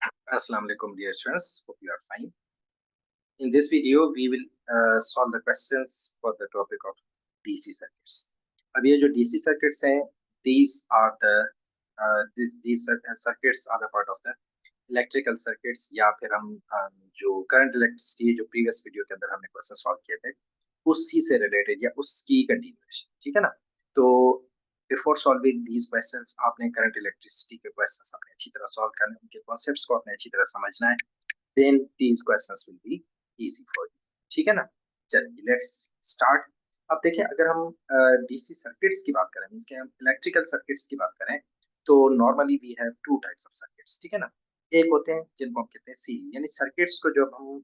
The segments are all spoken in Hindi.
Assalamu alaikum dear students, hope you are fine. In this video we will solve the questions for the topic of DC circuits. अब ये जो DC circuits हैं, these are the these circuits are the part of the electrical circuits या फिर हम जो current electricity जो previous video के अंदर हमने क्वेश्चन सॉल्व किए थे उसी से रिलेटेड या उसकी कंटिन्यूएशन, ठीक है ना। तो बिफोर सॉल्विंग दीज क्वेश्चंस आपने करंट इलेक्ट्रिसिटी के क्वेश्चंस अपने अच्छी तरह सॉल्व करने, उनके कॉन्सेप्ट्स को अपने अच्छी तरह समझना है, then these questions will be easy for you, ठीक है ना। चलिए लेट्स स्टार्ट। अब देखिए, अगर हम डीसी सर्किट्स की बात करें, मींस के हम इलेक्ट्रिकल सर्किट्स की बात करें, तो normally we have two types of circuits, ठीक है ना। एक होते हैं जिनको हम कहते हैं सीरीज, यानी सर्किट्स को जब हम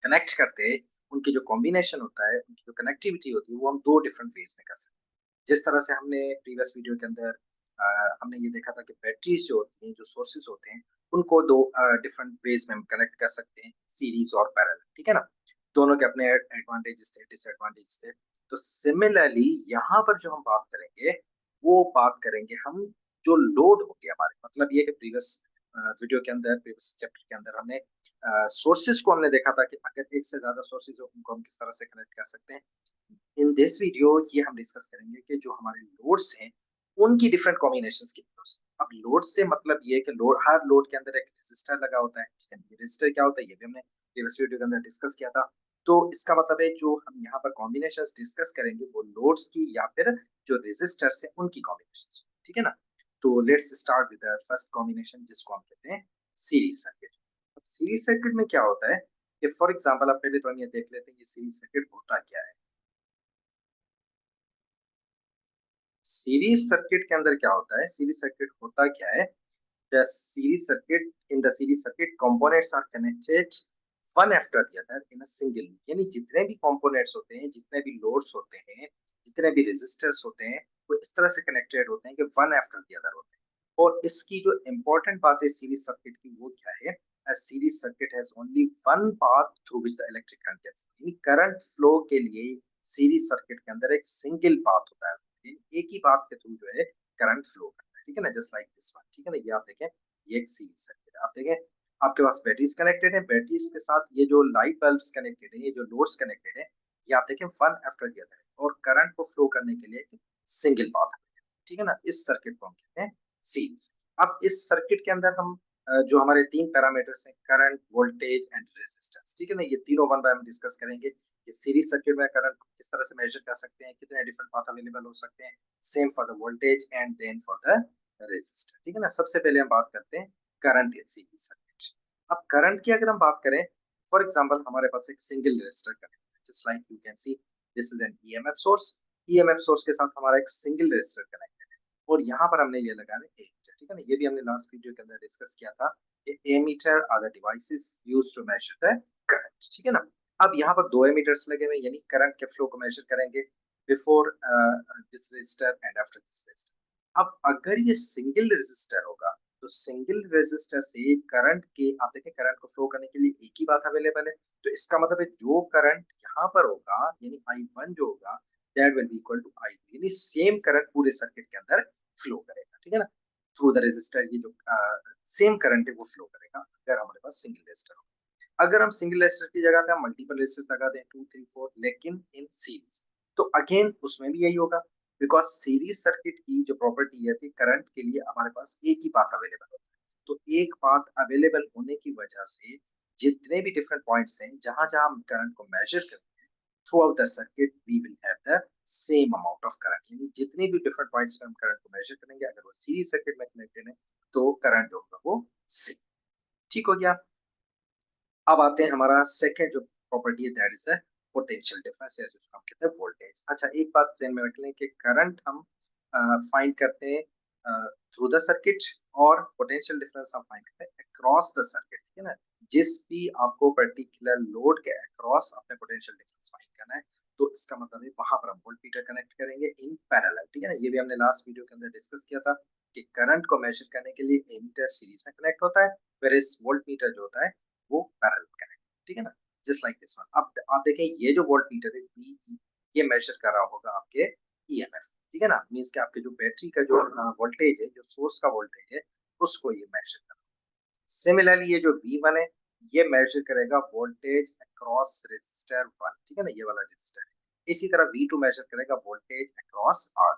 कनेक्ट करते हैं, उनकी जो कॉम्बिनेशन होता है, उनकी जो कनेक्टिविटी होती है, वो हम दो डिफरेंट वेज में कर सकते हैं। जिस तरह से हमने प्रीवियस वीडियो के अंदर हमने ये देखा था कि बैटरीज जो होती हैं, जो सोर्सेज होते हैं, उनको दो डिफरेंट वेज में हम कनेक्ट कर सकते हैं, सीरीज और पैरेलल, ठीक है ना। दोनों के अपने एडवांटेजेस थे, डिसएडवांटेजेस थे। तो सिमिलरली यहाँ पर जो हम बात करेंगे, वो बात करेंगे हम जो लोड हो गया हमारे, मतलब ये कि प्रीवियस वीडियो के अंदर, प्रीवियस चैप्टर के अंदर हमने सोर्सेज को हमने देखा था कि अगर एक से ज्यादा सोर्सेज हो, उनको हम किस तरह से कनेक्ट कर सकते हैं। इन दिस वीडियो ये हम डिस्कस करेंगे कि जो हमारे लोड्स हैं, उनकी डिफरेंट कॉम्बिनेशंस की तरफ से। अब लोड से मतलब ये है कि लोड, हर लोड के अंदर एक रेजिस्टर लगा होता है, ठीक है। ये रेजिस्टर क्या होता है, ये भी हमने प्रीवियस वीडियो के अंदर डिस्कस किया था। तो इसका मतलब है जो हम यहाँ पर कॉम्बिनेशंस डिस्कस करेंगे, वो लोड्स की या फिर जो रेजिस्टर्स है उनकी कॉम्बिनेशंस, ठीक है ना। तो let's start with the first combination, जिसको हम कहते हैं सीरीज सर्किट। अब सीरीज सर्किट में क्या होता है कि फॉर एग्जांपल, आप पहले तो हम ये देख लेते हैं कि सीरीज सर्किट होता क्या है। सीरीज सर्किट के अंदर क्या होता है, सीरीज सर्किट होता क्या है। The series circuit, in the series circuit components are connected one after the other in a single loop, यानी जितने भी कंपोनेंट्स होते हैं, जितने भी लोड्स होते हैं, जितने भी रेजिस्टर्स होते हैं, वो इस तरह से कनेक्टेड होते हैं कि वन आफ्टर द अदर होते हैं। और इसकी जो इंपॉर्टेंट बात है सीरीज सर्किट की, वो क्या है, a series circuit has only one path through which the electric current can flow, यानी करंट फ्लो के लिए सीरीज सर्किट के अंदर एक सिंगल पाथ होता है, यानी एक ही पाथ के थ्रू जो है करंट फ्लो करता है, ठीक है ना। जस्ट लाइक दिस वन, ठीक है ना। ये आप देखें, ये एक सीरीज सर्किट है। आप देखें, आपके पास बैटरीज कनेक्टेड है, बैटरीज के साथ ये जो लाइट बल्ब्स कनेक्टेड है, ये जो लोड्स कनेक्टेड है, ये आप देखें वन आफ्टर द अदर है, और करंट को फ्लो करने के लिए एक सिंगल पाथ है, ठीक है ना। इस सर्किट को हम कहते हैं सीरीज। अब इस सर्किट के अंदर हम जो हमारे तीन पैरामीटर्स हैं, करंट, वोल्टेज एंड रेजिस्टेंस, ठीक है ना, ये तीनों वन बाय वन डिस्कस करेंगे कि सीरीज सर्किट में करंट किस तरह से मेजर कर सकते हैं, कितने डिफरेंट पाथ अवेलेबल हो सकते हैं, same for the voltage and then for the resistor, ठीक है ना। सबसे पहले हम बात करते हैं करंट इन सीरीज सर्किट। अब करंट की अगर हम बात करें, फॉर एग्जांपल हमारे पास एक सिंगल रेजिस्टर कनेक्ट है, just like you can see this is an EMF source. EMF source के साथ हमारा एक सिंगल रेजिस्टर कनेक्ट है, और यहाँ पर हमने ये लगाया है एमीटर, ठीक है ना। ये भी हमने लास्ट वीडियो के अंदर डिस्कस किया था कि ammeter are the devices used to measure the current, ठीक है ना। अब यहाँ पर दो एमीटर्स लगे हुए, यानी करंट के फ्लो को मेजर करेंगे before this resistor and after this resistor. अब अगर ये सिंगल रेजिस्टर होगा, तो सिंगल रेजिस्टर से करंट के, आप देखें, करंट को फ्लो करने के लिए एक ही बात अवेलेबल है। तो इसका मतलब है जो करंट यहाँ पर होगा, यानी I1 जो होगा, that will be equal to I2, यानी सेम करंट पूरे सर्किट के अंदर फ्लो करेगा, ठीक है ना। थ्रू द रेजिस्टर ये जो सेम करंट है वो फ्लो करेगा, अगर हमारे पास सिंगल रेजिस्टर हो। अगर हम सिंगल रेजिस्टर की जगह पे हम मल्टीपल रेजिस्टर लगा दें, 2 3 4, लेकिन इन सीरीज, तो अगेन उसमें भी यही होगा, बिकॉज सीरीज सर्किट की जो प्रॉपर्टी है थी, करंट के लिए हमारे पास एक ही पाथ अवेलेबल होता है। तो एक पाथ अवेलेबल होने की वजह से जितने भी डिफरेंट पॉइंट्स हैं, जहां जहां हम करंट को मेजर करते हैं, throughout the circuit we will have the same amount of current, यानी जितने भी डिफरेंट पॉइंट्स पे हम करंट को मेजर करेंगे, अगर वो सीरीज सर्किट में कनेक्टेड है, तो करंट जो होगा वो सेम, ठीक हो गया। अब आते हैं हमारा सेकंड जो प्रॉपर्टी है, that is the potential difference, या जिसको हम कहते हैं वोल्टेज। अच्छा, एक बात ध्यान में रख लें कि करंट हम फाइंड करते हैं थ्रू द सर्किट, और पोटेंशियल डिफरेंस हम फाइंड करते हैं अक्रॉस द सर्किट, ठीक है ना। जिस भी आपको पर्टिकुलर लोड के अक्रॉस अपने पोटेंशियल डिफरेंस फाइंड करना है, तो इसका मतलब है वहां पर हम वोल्टमीटर कनेक्ट करेंगे इन पैरेलल, ठीक है ना। ये भी हमने लास्ट वीडियो के अंदर डिस्कस किया था कि करंट को मेजर करने के लिए एमीटर सीरीज में कनेक्ट होता है, वेयर इज वोल्टमीटर जो होता है वो पैरेलल कनेक्ट, ठीक है ना। Just like this one. अब आप देखें, ये जो वोल्ट मीटर है वी, ये मेजर कर रहा होगा आपके ईएमएफ, ठीक है ना। मींस कि आपके जो बैटरी का जो वोल्टेज है, जो सोर्स का वोल्टेज है, उसको ये मेजर कर रहा है। सिमिलरली ये जो V1 है ये मेजर करेगा वोल्टेज अक्रॉस रेजिस्टर 1, ठीक है ना, ये वाला रेजिस्टर है। इसी तरह V2 मेजर करेगा वोल्टेज अक्रॉस R।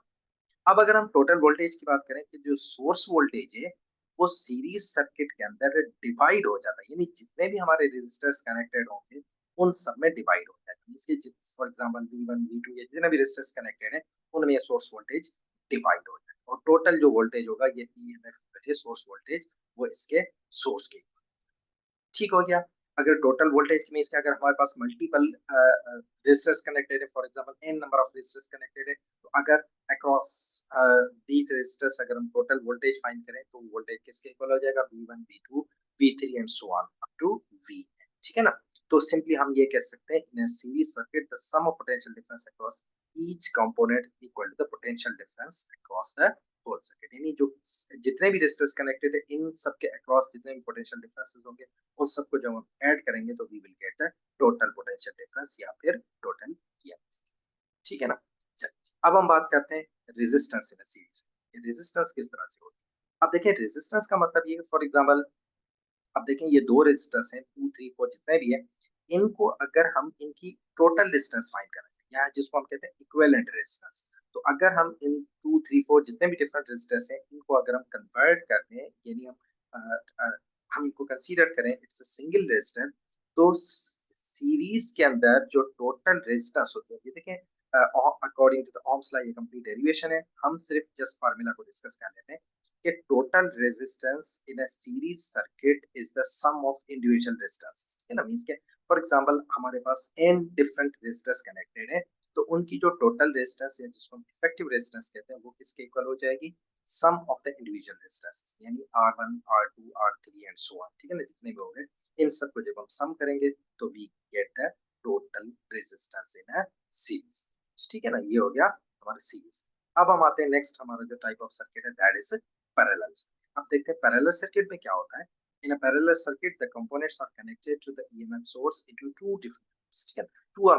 अब अगर हम टोटल वोल्टेज की बात करें कि जो सोर्स वोल्टेज है वो सीरीज सर्किट के अंदर डिवाइड हो जाता है, यानी जितने भी हमारे रेजिस्टर्स कनेक्टेड होंगे उन सब में डिवाइड हो जाएगा। इसके फॉर एग्जांपल V1 V2 ये जितने भी रेजिस्टर्स कनेक्टेड है उनमें सोर्स वोल्टेज डिवाइड हो जाएगा और टोटल जो वोल्टेज होगा ये ईएमएफ है सोर्स वोल्टेज वो इसके सोर्स के, ठीक हो गया। अगर टोटल वोल्टेज की मीन्स अगर हमारे पास मल्टीपल रेजिस्टर्स कनेक्टेड है, for example n number of resistors connected है, तो अगर अक्रॉस दीज रेजिस्टर्स अगर हम टोटल वोल्टेज फाइंड करें तो वोल्टेज किसके इक्वल हो जाएगा, V1 V2 V3 and so on up to V, ठीक है ना। तो सिंपली हम ये कह सकते हैं in a series circuit the sum of potential difference across each component is equal to the potential difference across the whole circuit, यानी जो जितने भी रेजिस्टर्स कनेक्टेड है इन सब के अक्रॉस जितने भी पोटेंशियल डिफरेंसेस होंगे उन सबको जब हम ऐड करेंगे तो we will get the total potential difference या फिर टोटल ईएमएफ, ठीक है ना। चलिए अब हम बात करते हैं रेजिस्टेंस इन सीरीज। रेजिस्टेंस किस तरह से होती है, अब देखिए रेजिस्टेंस का मतलब ये है फॉर एग्जांपल अब देखें ये दो रेजिस्टेंस हैं 2 3 4 जितने भी है, इनको अगर हम इनकी टोटल डिस्टेंस फाइंड करना चाहिए या जिसको हम कहते हैं इक्विवेलेंट रेजिस्टेंस, तो अगर हम इन 2 3 4 जितने भी डिफरेंट रेजिस्टेंस हैं इनको अगर हम कन्वर्ट कर दें, यानी हम इनको कंसीडर करें इट्स अ सिंगल रेजिस्टेंस, तो सीरीज के अंदर जो टोटल रेजिस्टेंस होती है, ये देखें according to the Ohm's law ये कंप्लीट डेरिवेशन है, हम सिर्फ जस्ट फार्मूला को डिस्कस कर लेते हैं कि total resistance in a series circuit is the sum of individual resistances, ठीक है ना। मींस के फॉर एग्जांपल हमारे पास n डिफरेंट रेजिस्टर्स कनेक्टेड है, तो उनकी जो टोटल रेजिस्टेंस है जिसको हम इफेक्टिव रेजिस्टेंस कहते हैं वो किसके इक्वल हो जाएगी, सम ऑफ द इंडिविजुअल रेजिस्टेंसेस, यानी R1 R2 R3 and so on, ठीक है ना, जितने भी होंगे इन सबको जब हम सम करेंगे तो we get the total resistance in a series, ठीक है ना। ये हो गया हमारा सीरीज। अब हम आते हैं नेक्स्ट हमारा जो टाइप ऑफ सर्किट है दैट इज पैरेलल। अब देखते हैं पैरेलल सर्किट में क्या होता है। In a parallel circuit the components are connected to the EMF source into two different loops, ठीक है, टू और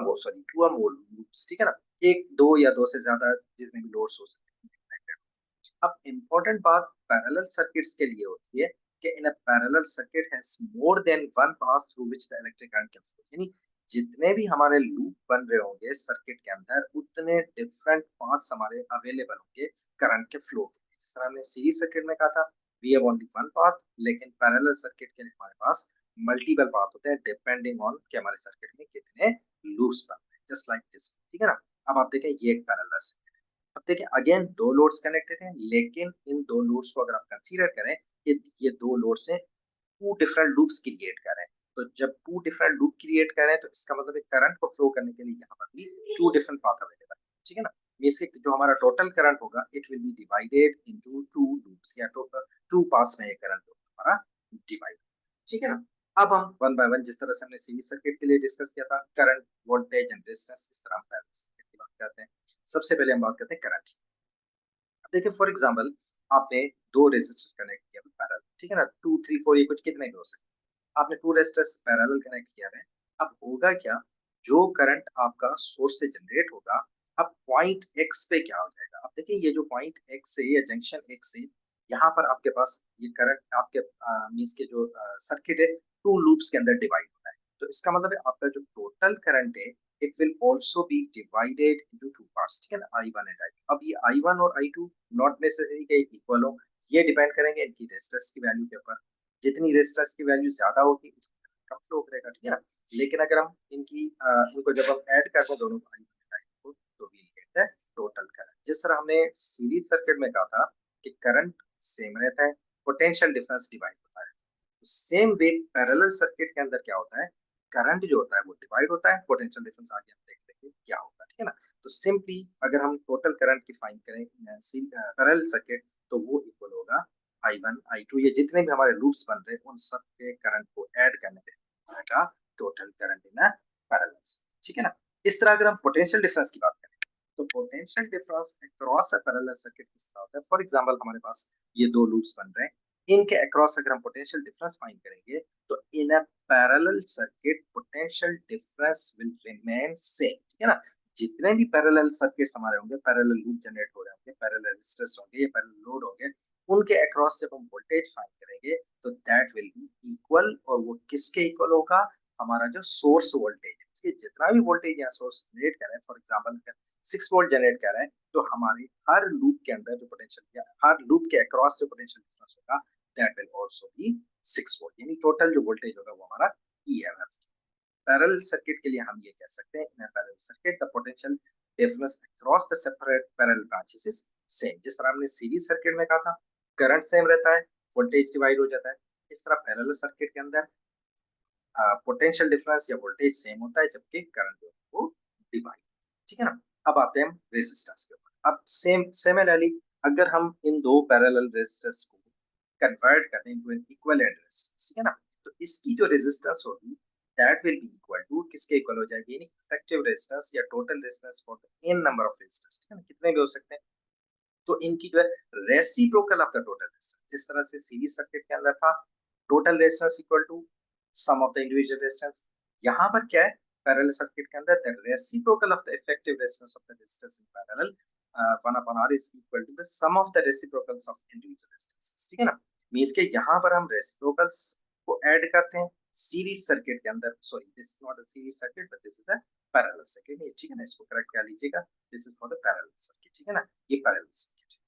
मोर लूप्स, ठीक है ना, एक दो या दो से ज्यादा जितने भी लोड्स हो सकते हैं। अब इम्पोर्टेंट बात पैरेलल सर्किट्स के लिए होती है कि in a parallel circuit has more than one path through which the electric current can flow, यानी जितने भी हमारे लूप बन रहे होंगे सर्किट के अंदर उतने डिफरेंट पाथ्स हमारे अवेलेबल होंगे करंट के फ्लो के लिए। जिस तरह हमने सीरीज सर्किट में कहा था we have only one path, लेकिन पैरेलल सर्किट के लिए हमारे पास मल्टीपल पाथ होते हैं डिपेंडिंग ऑन कि हमारे सर्किट में कितने लूप्स बन रहे हैं, जस्ट लाइक दिस, ठीक है ना। अब आप देखें ये एक पैरेलल सर्किट, अब देखिए अगेन दो लोड्स कनेक्टेड हैं, लेकिन इन दो लोड्स को अगर आप कंसीडर करें कि ये दो लोड्स हैं टू डिफरेंट लूप्स क्रिएट कर रहे हैं, तो जब टू डिफरेंट लूप क्रिएट कर रहे हैं तो इसका मतलब है करंट को फ्लो करने के लिए यहाँ पर भी टू डिफरेंट पाथ अवेलेबल है, ठीक है ना। मींस कि जो हमारा टोटल करंट होगा it will be divided into two loops या टोटल टू पाथ्स में ये करंट हमारा डिवाइड, ठीक है ना। अब हम वन बाय वन जिस तरह से हमने सीरीज सर्किट के लिए डिस्कस किया था करंट वोल्टेज एंड रेजिस्टेंस, इस तरह हम पैरेलल सर्किट की बात करते हैं। सबसे पहले हम बात करते हैं करंट। देखिए फॉर एग्जांपल आपने दो रेजिस्टर कनेक्ट किया पैरेलल, ठीक है ना, 2 3 4 ये कुछ कितने भी हो सकते हैं, आपने टू रेजिस्टर्स पैरेलल कनेक्ट किया है। अब होगा क्या, जो करंट आपका सोर्स से जनरेट होगा अब पॉइंट एक्स पे क्या हो जाएगा, अब देखिए ये जो पॉइंट एक्स है या जंक्शन एक्स है यहाँ पर आपके पास ये करंट आपके मींस के जो सर्किट है टू लूप्स के अंदर डिवाइड होता है, तो इसका मतलब है आपका जो टोटल करंट है it will also be divided into two parts, ठीक है ना, I1 एंड I2। अब ये I1 और I2 नॉट नेसेसरी के इक्वल हो, ये डिपेंड करेंगे इनकी रेजिस्टेंस की वैल्यू के ऊपर, जितनी रेजिस्टेंस की वैल्यू ज्यादा होगी कम फ्लो करेगा, ठीक है ना। लेकिन अगर हम इनको जब हम ऐड करते हैं दोनों I1 और I2 तो we get the total current. जिस तरह हमने सीरीज सर्किट में कहा था कि करंट सेम रहता है, पोटेंशियल डिफरेंस डिवाइड होता है, सेम वे पैरेलल सर्किट के अंदर क्या होता है, करंट जो होता है वो डिवाइड होता है, पोटेंशियल डिफरेंस आगे हम देख लेंगे क्या होगा, ठीक है ना। तो सिंपली अगर हम टोटल करंट की फाइंड करें पैरेलल सर्किट तो वो इक्वल होगा I1 I2 ये जितने भी हमारे लूप्स बन रहे हैं उन सब के करंट को ऐड करने पे आएगा टोटल करंट इन पैरेलल, ठीक है ना। इस तरह अगर हम पोटेंशियल डिफरेंस की बात करें तो potential difference across a parallel circuit किस तरह होता है, फॉर एग्जांपल हमारे पास ये दो लूप्स बन रहे हैं, इनके अक्रॉस अगर हम पोटेंशियल डिफरेंस फाइंड करेंगे तो in a parallel circuit potential difference will remain same, ठीक है ना। जितने भी पैरेलल सर्किट्स हमारे होंगे पैरेलल लूप जनरेट हो रहे होंगे पैरेलल रेजिस्टर्स होंगे या पैरेलल लोड होंगे उनके अक्रॉस जब हम वोल्टेज फाइंड करेंगे तो दैट विल बी इक्वल, और वो किसके इक्वल होगा, हमारा जो सोर्स वोल्टेज है, इसके जितना भी वोल्टेज यहाँ सोर्स जनरेट कर रहा है, फॉर एग्जाम्पल अगर 6 वोल्ट जनरेट कर रहा है, तो हमारे हर लूप के अंदर जो पोटेंशियल या हर लूप के अक्रॉस जो पोटेंशियल डिफरेंस होगा that will also be 6 volt, यानी टोटल जो वोल्टेज होगा वो हमारा ईएमएफ। पैरेलल सर्किट के लिए हम ये कह सकते हैं, in parallel circuit the potential difference across the separate parallel branches is same. जिस तरह हमने सीरीज सर्किट में कहा था करंट सेम रहता है, वोल्टेज डिवाइड हो जाता है, इस तरह पैरेलल सर्किट के अंदर पोटेंशियल डिफरेंस या वोल्टेज सेम होता है जबकि करंट वो डिवाइड। ठीक है ना। अब आते हैं हम रेजिस्टेंस के ऊपर। अब सिमिलरली अगर हम इन दो पैरेलल रेजिस्टेंस को कन्वर्ट करें इनटू एन इक्विवेलेंट रेजिस्टेंस, ठीक है ना, तो इसकी जो रेजिस्टेंस होगी that will be equal to किसके इक्वल हो जाएगी, यानी इफेक्टिव रेजिस्टेंस या total resistance for the n number of resistance, ठीक है ना, कितने भी हो सकते हैं। तो इनकी जो है reciprocal of the total resistance, जिस तरह से सीरीज सर्किट के अंदर था total resistance equal to sum of the individual resistance, यहाँ पर क्या है पैरेलल सर्किट के अंदर the reciprocal of the effective resistance of the resistance in parallel 1/R is equal to the sum of the reciprocals of individual resistance. ठीक है ना, मींस के यहाँ पर हम रेसिप्रोकल्स को ऐड करते हैं सीरीज सर्किट के अंदर, sorry this is not a series circuit but this is a parallel circuit, ठीक है ना, इसको करेक्ट कर लीजिएगा, this is for the parallel circuit, ठीक है ना, ये पैरेलल सर्किट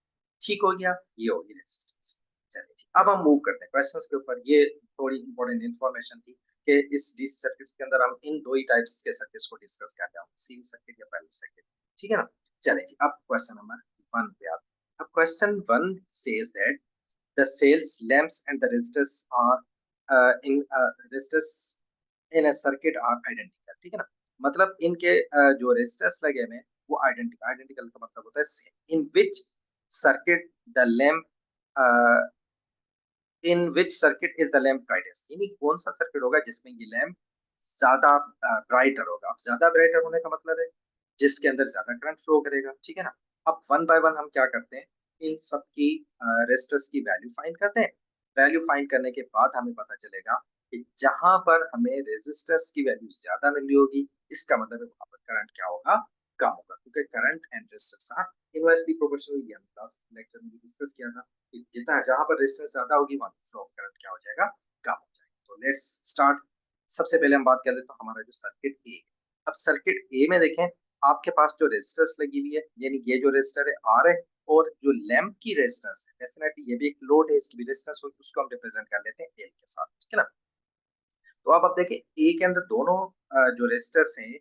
ठीक हो गया, ये होगी रेजिस्टेंस। चलिए ठीक, अब हम मूव करते हैं क्वेश्चंस के ऊपर। ये थोड़ी इंपॉर्टेंट इंफॉर्मेशन थी कि इस डीसी सर्किट्स के अंदर हम इन दो ही टाइप्स के सर्किट्स को डिस्कस कर रहे हैं, सीरीज सर्किट या पैरेलल सर्किट, ठीक है ना। चलिए अब क्वेश्चन नंबर 1 पे आते हैं। अब question 1 says that the sales lamps and the resistors are resistors in a circuit are identical, ठीक है ना, मतलब इनके जो रेजिस्टर्स लगे हुए हैं वो आइडेंटिकल, आइडेंटिकल का मतलब होता है same. In which circuit the lamp in which circuit is the lamp brightest, यानी कौन सा सर्किट होगा जिसमें ये लैम्प ज्यादा ब्राइटर होगा। अब ज्यादा ब्राइटर होने का मतलब है जिसके अंदर ज्यादा करंट फ्लो करेगा, ठीक है ना। अब वन बाय वन हम क्या करते हैं, इन सब की रेजिस्टर्स की वैल्यू फाइंड करते हैं। वैल्यू फाइंड करने के बाद हमें पता चलेगा कि जहां पर हमें रेजिस्टर्स की वैल्यू ज्यादा मिल रही होगी इसका मतलब है वहां पर करंट क्या होगा, कम होगा, क्योंकि current and resistance are inversely proportional. ये हमने लास्ट लेक्चर में डिस्कस किया था कि जितना जहां पर रेजिस्टेंस ज्यादा होगी वहां फ्लो ऑफ करंट क्या हो जाएगा, कम हो जाएगा। तो लेट्स स्टार्ट। सबसे पहले हम बात कर लेते हैं हमारा जो सर्किट ए। अब सर्किट ए में देखें आपके पास जो रेजिस्टर्स लगी हुई है, यानी ये जो रेजिस्टर है आर है, और जो लैंप की रेजिस्टेंस है डेफिनेटली ये भी एक लोड है, इसकी भी रेजिस्टेंस होगी, उसको हम रिप्रेजेंट कर लेते हैं एल के साथ, ठीक है ना। तो अब देखिए ए के अंदर दोनों जो रेजिस्टर्स हैं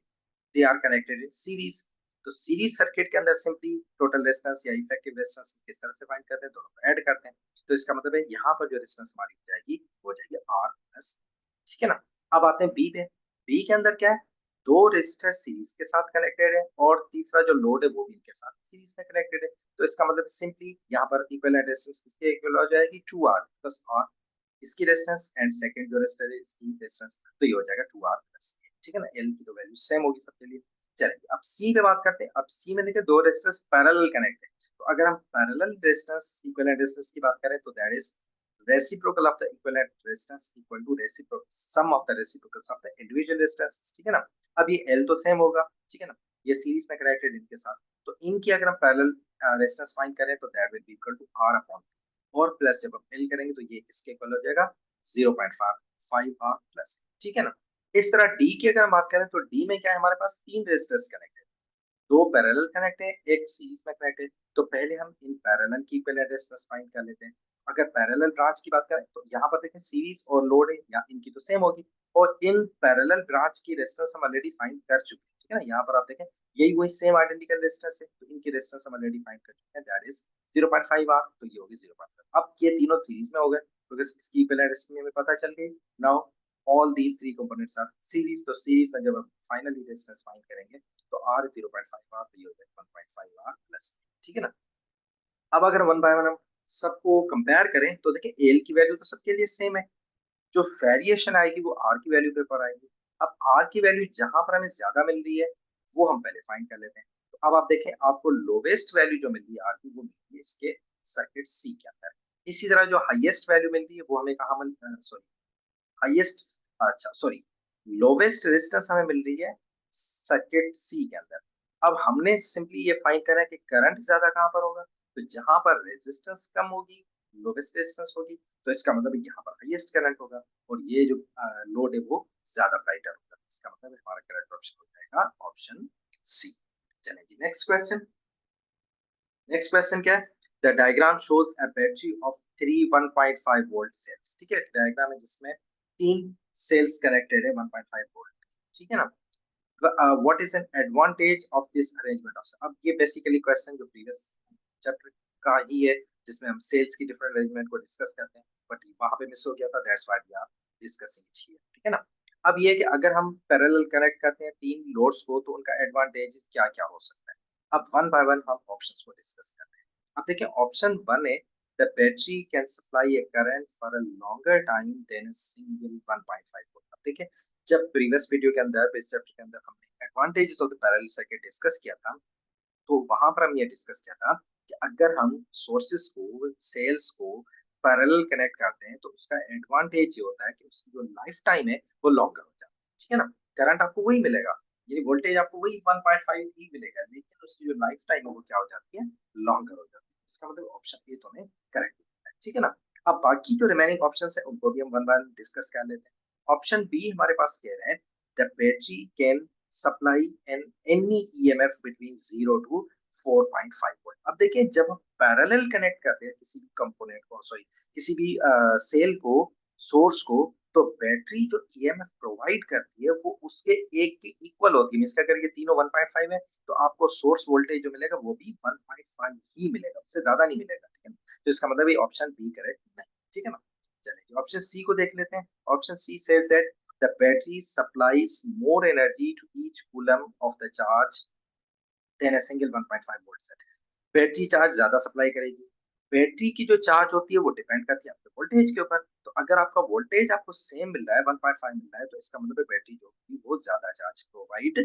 they are connected in series. तो सीरीज सर्किट के अंदर सिंपली टोटल रेजिस्टेंस या इफेक्टिव रेजिस्टेंस किस तरह से फाइंड करते हैं, दोनों को ऐड करते हैं। तो इसका मतलब है यहाँ पर जो रेजिस्टेंस हमारी हो जाएगी वो हो जाएगी आर प्लस, ठीक है ना। अब आते हैं बी पे। बी के अंदर क्या है, दो रेजिस्टर सीरीज के साथ कनेक्टेड है और तीसरा जो लोड है वो भी इनके साथ सीरीज में कनेक्टेड है। तो इसका मतलब सिंपली यहाँ पर इक्विवेलेंट रेजिस्टेंस किसके इक्वल हो जाएगी, 2R प्लस R इसकी रेजिस्टेंस एंड सेकंड जो रेजिस्टर है इसकी रेजिस्टेंस, तो ये हो जाएगा 2R प्लस, ठीक है ना। एल की तो वैल्यू सेम होगी सबके लिए। चलिए अब सी पे बात करते हैं। अब सी में देखिए दो रेजिस्टर्स पैरेलल कनेक्ट है, तो अगर हम पैरेलल रेजिस्टेंस इक्विवेलेंट रेजिस्टेंस की बात करें तो that is reciprocal of the equivalent resistance equal to reciprocal sum of the reciprocals of the individual resistance, ठीक है ना। अब ये L तो सेम होगा, ठीक है ना, ये सीरीज में कनेक्टेड इनके साथ, तो इनकी अगर हम पैरेलल रेजिस्टेंस फाइंड करें तो that will be equal to R upon, और प्लस जब हम L करेंगे तो ये किसके इक्वल हो जाएगा 0.5 R प्लस, ठीक है ना। इस तरह D की अगर हम बात करें तो D में क्या है, हमारे पास तीन रेजिस्टर्स कनेक्टेड, दो पैरेलल कनेक्ट है एक सीरीज में कनेक्ट है। तो पहले हम इन पैरेलल की इक्विवेलेंट रेजिस्टेंस फाइंड कर लेते हैं। अगर पैरेलल ब्रांच की बात करें तो यहाँ पर देखें सीरीज और लोड है या इनकी तो सेम होगी, और इन पैरेलल ब्रांच की रेजिस्टेंस हम ऑलरेडी फाइंड कर चुके हैं, ठीक है ना। यहाँ पर आप देखें यही वही सेम आइडेंटिकल रेजिस्टेंस है, तो इनकी रेजिस्टेंस हम ऑलरेडी फाइंड कर चुके हैं दैट इज 0.5 R, तो ये होगी 0.5। अब ये तीनों सीरीज में हो गए क्योंकि इसकी इक्विवेलेंट रेजिस्टेंस हमें पता चल गई। Now all these three components R series, तो सीरीज में जब हम फाइनली रेजिस्टेंस फाइंड करेंगे तो R 0.5 R, तो ये हो जाएगा 1.5 R प्लस, ठीक है ना। अब अगर वन बाय वन हम सबको कंपेयर करें तो देखिए एल की वैल्यू तो सबके लिए सेम है, जो वेरिएशन आएगी वो आर की वैल्यू पे पर आएगी। अब आर की वैल्यू जहां पर हमें ज्यादा मिल रही है वो हम पहले फाइंड कर लेते हैं। तो अब आप देखें आपको लोवेस्ट वैल्यू जो मिल रही है आर की वो मिल रही है इसके सर्किट सी के अंदर। इसी तरह जो हाईएस्ट वैल्यू मिल रही है वो हमें कहा मिल, सॉरी हाईएस्ट, अच्छा सॉरी लोवेस्ट रेजिस्टेंस हमें मिल रही है सर्किट सी के अंदर। अब हमने सिंपली ये फाइंड करा कि करंट ज्यादा कहां पर होगा, तो जहां पर रेजिस्टेंस कम होगी लोवेस्ट रेजिस्टेंस होगी, तो इसका मतलब यहाँ पर हाईएस्ट करंट होगा, और ये जो लोड है वो ज्यादा ब्राइटर होगा। इसका मतलब हमारा करेक्ट ऑप्शन हो जाएगा ऑप्शन सी। चलिए जी नेक्स्ट क्वेश्चन। नेक्स्ट क्वेश्चन क्या है? The diagram shows a battery of three 1.5 volt cells. ठीक है, डायग्राम है जिसमें तीन सेल्स कनेक्टेड है 1.5 वोल्ट। ठीक है ना? What is an advantage of this arrangement of, अब ये बेसिकली क्वेश्चन जो प्रीवियस चैप्टर का ही है, जिसमें हम सेल्स की डिफरेंट अरेंजमेंट को डिस्कस करते हैं, बट वहां पे मिस हो गया था, that's why we are discussing it here. ठीक है ना? अब ये है कि अगर हम पैरेलल कनेक्ट करते हैं तीन लोड्स को, तो उनका एडवांटेज क्या क्या हो सकता है। अब वन बाय वन हम ऑप्शंस को डिस्कस करते हैं। अब देखिए ऑप्शन वन है, the battery can supply a current for a longer time than a single 1.5 volt. अब देखिए जब प्रीवियस वीडियो के अंदर, इस चैप्टर के अंदर हमने advantages of the parallel circuit discuss किया था, तो वहां पर हम ये डिस्कस किया था कि अगर हम सोर्सेस को, सेल्स को पैरेलल कनेक्ट करते हैं, तो उसका एडवांटेज ये होता है कि उसकी जो लाइफ टाइम है वो लॉन्गर हो जाता है। ठीक है ना? करंट आपको वही मिलेगा, यानी वोल्टेज आपको वही 1.5 ही मिलेगा, लेकिन उसकी जो लाइफ टाइम है वो क्या हो जाती है, लॉन्गर हो जाती है। इसका मतलब ऑप्शन ए तो हमें करेक्ट है। ठीक है ना? अब बाकी जो रिमेनिंग ऑप्शन है उनको भी हम वन बाय डिस्कस कर लेते हैं। ऑप्शन बी हमारे पास कह रहे हैं the battery can supply an any EMF between 0 to 4.5 volt. अब देखिए जब हम पैरेलल कनेक्ट करते हैं किसी भी कंपोनेंट को, सॉरी किसी भी सेल को, सोर्स को, तो बैटरी जो ईएमएफ प्रोवाइड करती है वो उसके एक के इक्वल होती है। इसका अगर ये तीनों 1.5 है, तो आपको सोर्स वोल्टेज जो मिलेगा वो भी 1.5 ही मिलेगा, उससे ज्यादा नहीं मिलेगा। ठीक है, तो इसका मतलब ये ऑप्शन बी करेक्ट नहीं। ठीक है ना? चलिए ऑप्शन सी को देख लेते हैं। Option she says that the battery supplies more energy to each coulomb of the charge than a single 1.5 volt cell. Battery charge ज्यादा सप्लाई करेगी। बैटरी की जो चार्ज होती है वो डिपेंड करती है आपके वोल्टेज के ऊपर। तो अगर आपका वोल्टेज आपको सेम मिल रहा है 1.5 मिल रहा है, तो इसका मतलब है बैटरी जो होगी वो ज्यादा चार्ज प्रोवाइड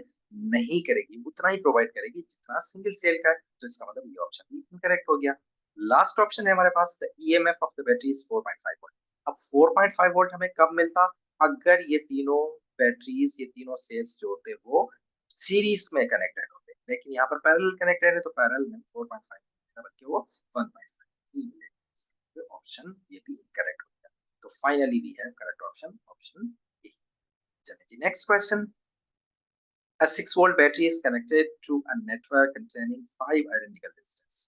नहीं करेगी, उतना ही प्रोवाइड करेगी जितना सिंगल सेल का है। तो इसका मतलब ये ऑप्शन भी इनकरेक्ट हो गया। लास्ट ऑप्शन है हमारे पास, the EMF of the battery is 4.5 volt. अब 4.5 वोल्ट हमें कब मिलता? अगर ये तीनों बैटरीज, ये तीनों सेल्स जो होते हैं वो सीरीज में कनेक्टेड होते हैं, लेकिन यहाँ पर पैरेलल कनेक्टेड है, तो पैरेलल में 4.5 बल्कि वो 1.5 ही मिलेगा। ऑप्शन ये भी करेक्ट हो गया। तो finally we have correct option, option A. चलिए जी next question. A 6-volt battery is connected to a network containing 5 identical resistors.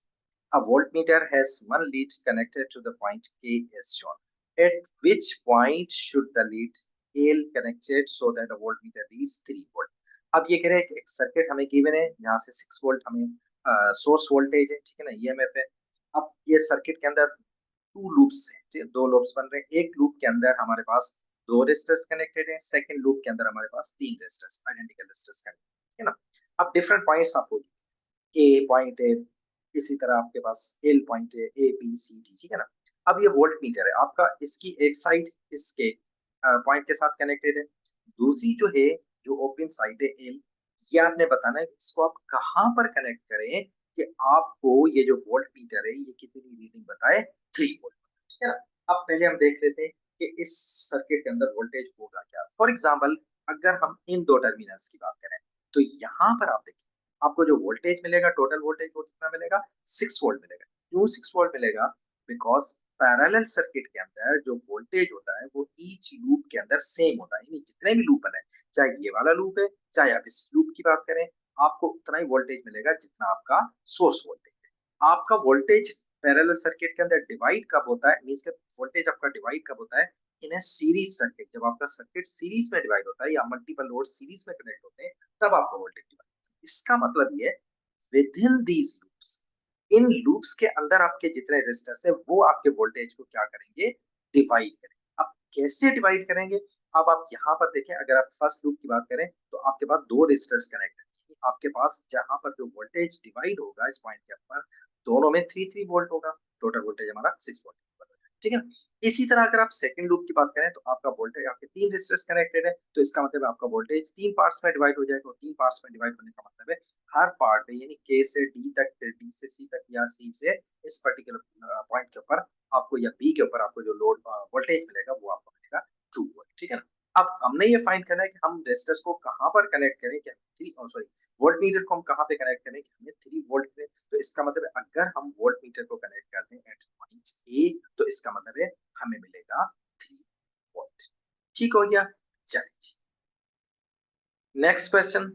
A voltmeter has one lead connected to the point K as shown. At which point should the lead L connected so that the voltmeter reads 3 volt? अब ये कह रहे हैं कि एक सर्किट हमें गिवन है, यहाँ से 6 वोल्ट हमें सोर्स वोल्टेज है, ठीक है ना, ईएमएफ है। अब ये सर्किट के अंदर टू लूप्स है, ठीक है, दो लूप्स बन रहे हैं। एक लूप के अंदर हमारे पास दो रेजिस्टर्स कनेक्टेड है, सेकंड लूप के अंदर हमारे पास तीन रेजिस्टर्स, आइडेंटिकल रेजिस्टर्स कनेक्टेड है ना। अब डिफरेंट पॉइंट्स आपको ए पॉइंट है, इसी तरह आपके पास एल पॉइंट है, ए बी सी डी, ठीक है ना। अब ये वोल्ट मीटर है आपका, इसकी एक साइड इसके पॉइंट के साथ कनेक्टेड है, दूसरी जो है, जो ओपन साइड है एल, ये आपने बताना है कि इसको आप कहाँ पर कनेक्ट करें कि आपको ये जो वोल्ट मीटर है ये कितनी रीडिंग बताए, 3 वोल्ट। ठीक है ना? अब पहले हम देख लेते हैं कि इस सर्किट के अंदर वोल्टेज होगा क्या। फॉर एग्जाम्पल अगर हम इन दो टर्मिनल्स की बात करें, तो यहाँ पर आप देखिए आपको जो वोल्टेज मिलेगा, टोटल वोल्टेज वो कितना मिलेगा, 6 वोल्ट मिलेगा। क्यों 6 वोल्ट मिलेगा? बिकॉज पैरेलल सर्किट के अंदर जो वोल्टेज होता है वो ईच लूप के अंदर सेम होता है, यानी जितने भी लूप बने, चाहे ये वाला लूप है, चाहे आप इस लूप की बात करें, आपको उतना ही वोल्टेज मिलेगा जितना आपका सोर्स वोल्टेज है। आपका वोल्टेज पैरेलल सर्किट के अंदर डिवाइड कब होता है, मींस के वोल्टेज आपका डिवाइड कब होता है, इन ए सीरीज सर्किट। जब आपका सर्किट सीरीज में डिवाइड होता है या मल्टीपल लोड सीरीज में कनेक्ट होते हैं, तब आपका वोल्टेज डिवाइड। इसका मतलब ये with in these loops, in loops के अंदर आपके जितने रेजिस्टर्स है वो आपके वोल्टेज को क्या करेंगे, डिवाइड करेंगे। अब कैसे डिवाइड करेंगे? अब आप यहाँ पर देखें, अगर आप फर्स्ट लूप की बात करें तो आपके पास दो रेजिस्टर्स कनेक्ट है, आपके पास जहां पर जो वोल्टेज डिवाइड होगा इस पॉइंट के ऊपर, दोनों में 3 वोल्ट होगा, टोटल वोल्टेज हमारा 6 वोल्ट। ठीक है ना? इसी तरह अगर आप सेकंड लूप की बात करें, तो आपका वोल्टेज, आपके तीन रेजिस्टर्स कनेक्टेड है, तो इसका मतलब है आपका वोल्टेज तीन पार्ट्स में डिवाइड हो जाएगा, और तीन पार्ट्स में डिवाइड होने का मतलब है हर पार्ट में, यानी के से डी तक, फिर डी से सी तक, या सी से इस पर्टिकुलर पॉइंट के ऊपर आपको, या बी के ऊपर आपको जो लोड वोल्टेज मिलेगा वो आपको मिलेगा 2 वोल्ट। ठीक है ना? अब हमने ये फाइंड करना है कि हम रेजिस्टर्स को कहाँ पर कनेक्ट करें कि थ्री सॉरी वोल्ट मीटर को हम कहाँ पे कनेक्ट करें कि हमें 3 वोल्ट पे। तो इसका मतलब है अगर हम वोल्ट मीटर को कनेक्ट करते हैं एट पॉइंट ए तो इसका मतलब है हमें मिलेगा 3 वोल्ट। ठीक हो गया। चलिए next question,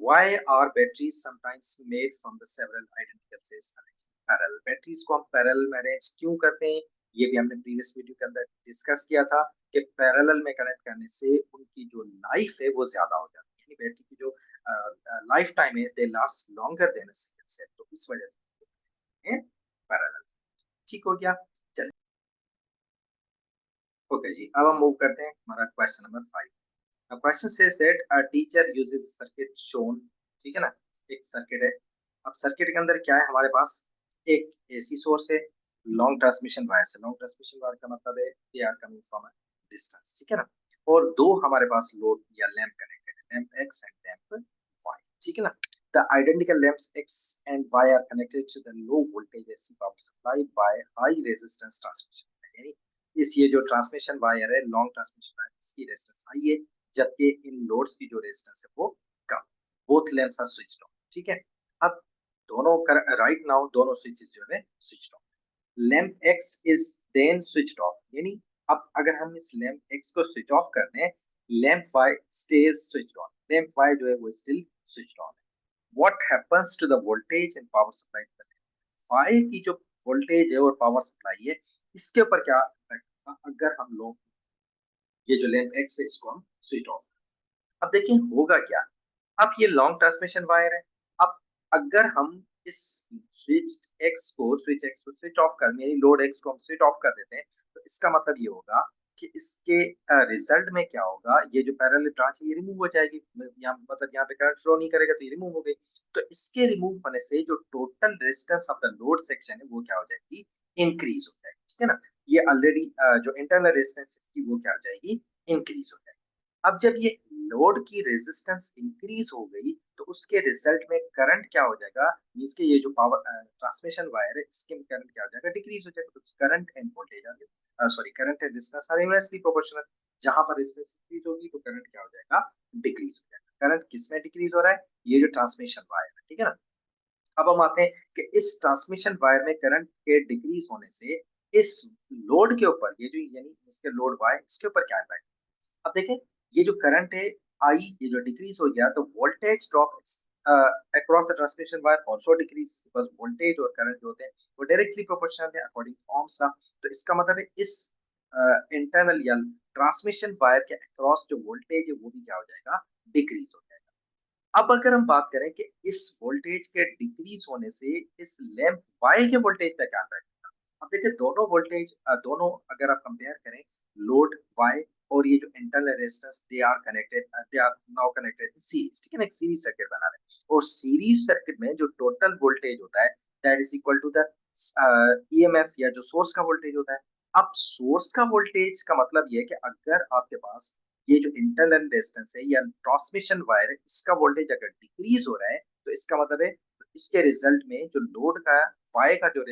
why are batteries sometimes made from the several identical cells arranged in parallel? Batteries को हम पैरेलल में अरेंज क्यों करते हैं, ये भी हमने प्रीवियस वीडियो के अंदर डिस्कस किया था कि पैरेलल में कनेक्ट करने से उनकी जो लाइफ है वो ज्यादा हो जाती है, यानी बैटरी की जो लाइफ टाइम है they last longer than single cell, तो इस वजह से पैरेलल। ठीक हो गया। चलिए ओके जी, अब हम मूव करते हैं हमारा question number 5। The question says that a teacher uses circuit shown, ठीक है ना, एक सर्किट है। अब सर्किट के अंदर क्या है हमारे पास, एक एसी सोर्स है, लॉन्ग ट्रांसमिशन वायर से, लॉन्ग ट्रांसमिशन वायर का मतलब है they are coming from a distance, ठीक है ना, और दो हमारे पास लोड या लैंप कनेक्टेड है, lamp X and lamp Y, ठीक है ना। The identical lamps X and Y are connected to the low voltage AC power supply by high resistance transmission, यानी इस ये जो ट्रांसमिशन वायर है, लॉन्ग ट्रांसमिशन वायर, इसकी रेजिस्टेंस हाई है, जबकि इन लोड्स की जो रेजिस्टेंस है वो कम। Both lamps are switched on, ठीक है। अब दोनों राइट नाउ दोनों स्विचेस जो है switched on, lamp X is then switched off, यानी अब अगर हम इस लैंप एक्स को स्विच ऑफ कर दें, lamp Y stays switched on, lamp Y जो है वो स्टिल स्विच्ड ऑन है। What happens to the voltage and power supply, Y की जो वोल्टेज है और पावर सप्लाई है इसके ऊपर क्या इफेक्ट होगा अगर हम लोग ये जो लैंप एक्स है इसको हम स्विच ऑफ। अब देखिए होगा क्या, अब ये लॉन्ग ट्रांसमिशन वायर है, अब अगर हम इस स्विच एक्स को स्विच ऑफ कर, यानी लोड एक्स को हम स्विच ऑफ कर देते हैं, तो इसका मतलब ये होगा कि इसके रिजल्ट में क्या होगा, ये जो पैरेलल ब्रांच है ये रिमूव हो जाएगी, यहाँ मतलब यहाँ पे करंट फ्लो नहीं करेगा तो ये रिमूव हो गई। तो इसके रिमूव होने से जो total resistance of the load section है वो क्या हो जाएगी, इंक्रीज हो जाएगी, ठीक है ना। ये ऑलरेडी जो इंटरनल रेजिस्टेंस है वो क्या हो जाएगी, इंक्रीज हो जाएगी। अब जब ये लोड की रेजिस्टेंस इंक्रीज हो गई तो उसके रिजल्ट में करंट क्या हो जाएगा, मींस के ये जो पावर ट्रांसमिशन वायर है इसके में करंट क्या हो जाएगा, डिक्रीज हो जाएगा। तो current and voltage ah sorry current and resistance are inversely proportional, जहां पर रेजिस्टेंस इंक्रीज होगी तो करंट क्या हो जाएगा, डिक्रीज हो जाएगा। करंट किस में डिक्रीज हो रहा है, ये जो ट्रांसमिशन वायर है, ठीक है ना। अब हम आते हैं कि इस ट्रांसमिशन वायर में करंट के डिक्रीज होने से इस लोड के ऊपर, ये जो यानी इसके लोड वायर इसके ऊपर क्या इफेक्ट। अब देखें ये जो करंट है आई ये जो डिक्रीज हो गया तो voltage drop across the transmission wire also decrease, because voltage और करंट जो होते हैं वो डायरेक्टली प्रोपोर्शनल है अकॉर्डिंग टू ओम्स लॉ। तो इसका मतलब है इस इंटरनल या ट्रांसमिशन वायर के अक्रॉस जो वोल्टेज है वो भी क्या हो जाएगा, डिक्रीज हो जाएगा। अब अगर हम बात करें कि इस वोल्टेज के डिक्रीज होने से इस लैंप वाई के वोल्टेज पे क्या इफेक्ट, अब देखिए दोनों वोल्टेज दोनों अगर आप कंपेयर करें, लोड वाई और ये जो internal resistance they are connected, they are now connected in series, ठीक है ना, एक सीरीज सर्किट बना रहे हैं और सीरीज सर्किट में जो टोटल वोल्टेज होता है that is equal to the EMF या जो सोर्स का वोल्टेज होता है। अब सोर्स का वोल्टेज का मतलब ये है कि अगर आपके पास ये जो इंटरनल रेजिस्टेंस है या ट्रांसमिशन वायर है इसका वोल्टेज अगर डिक्रीज हो रहा है तो इसका मतलब है इसके रिजल्ट में जो लोड का वाई का जो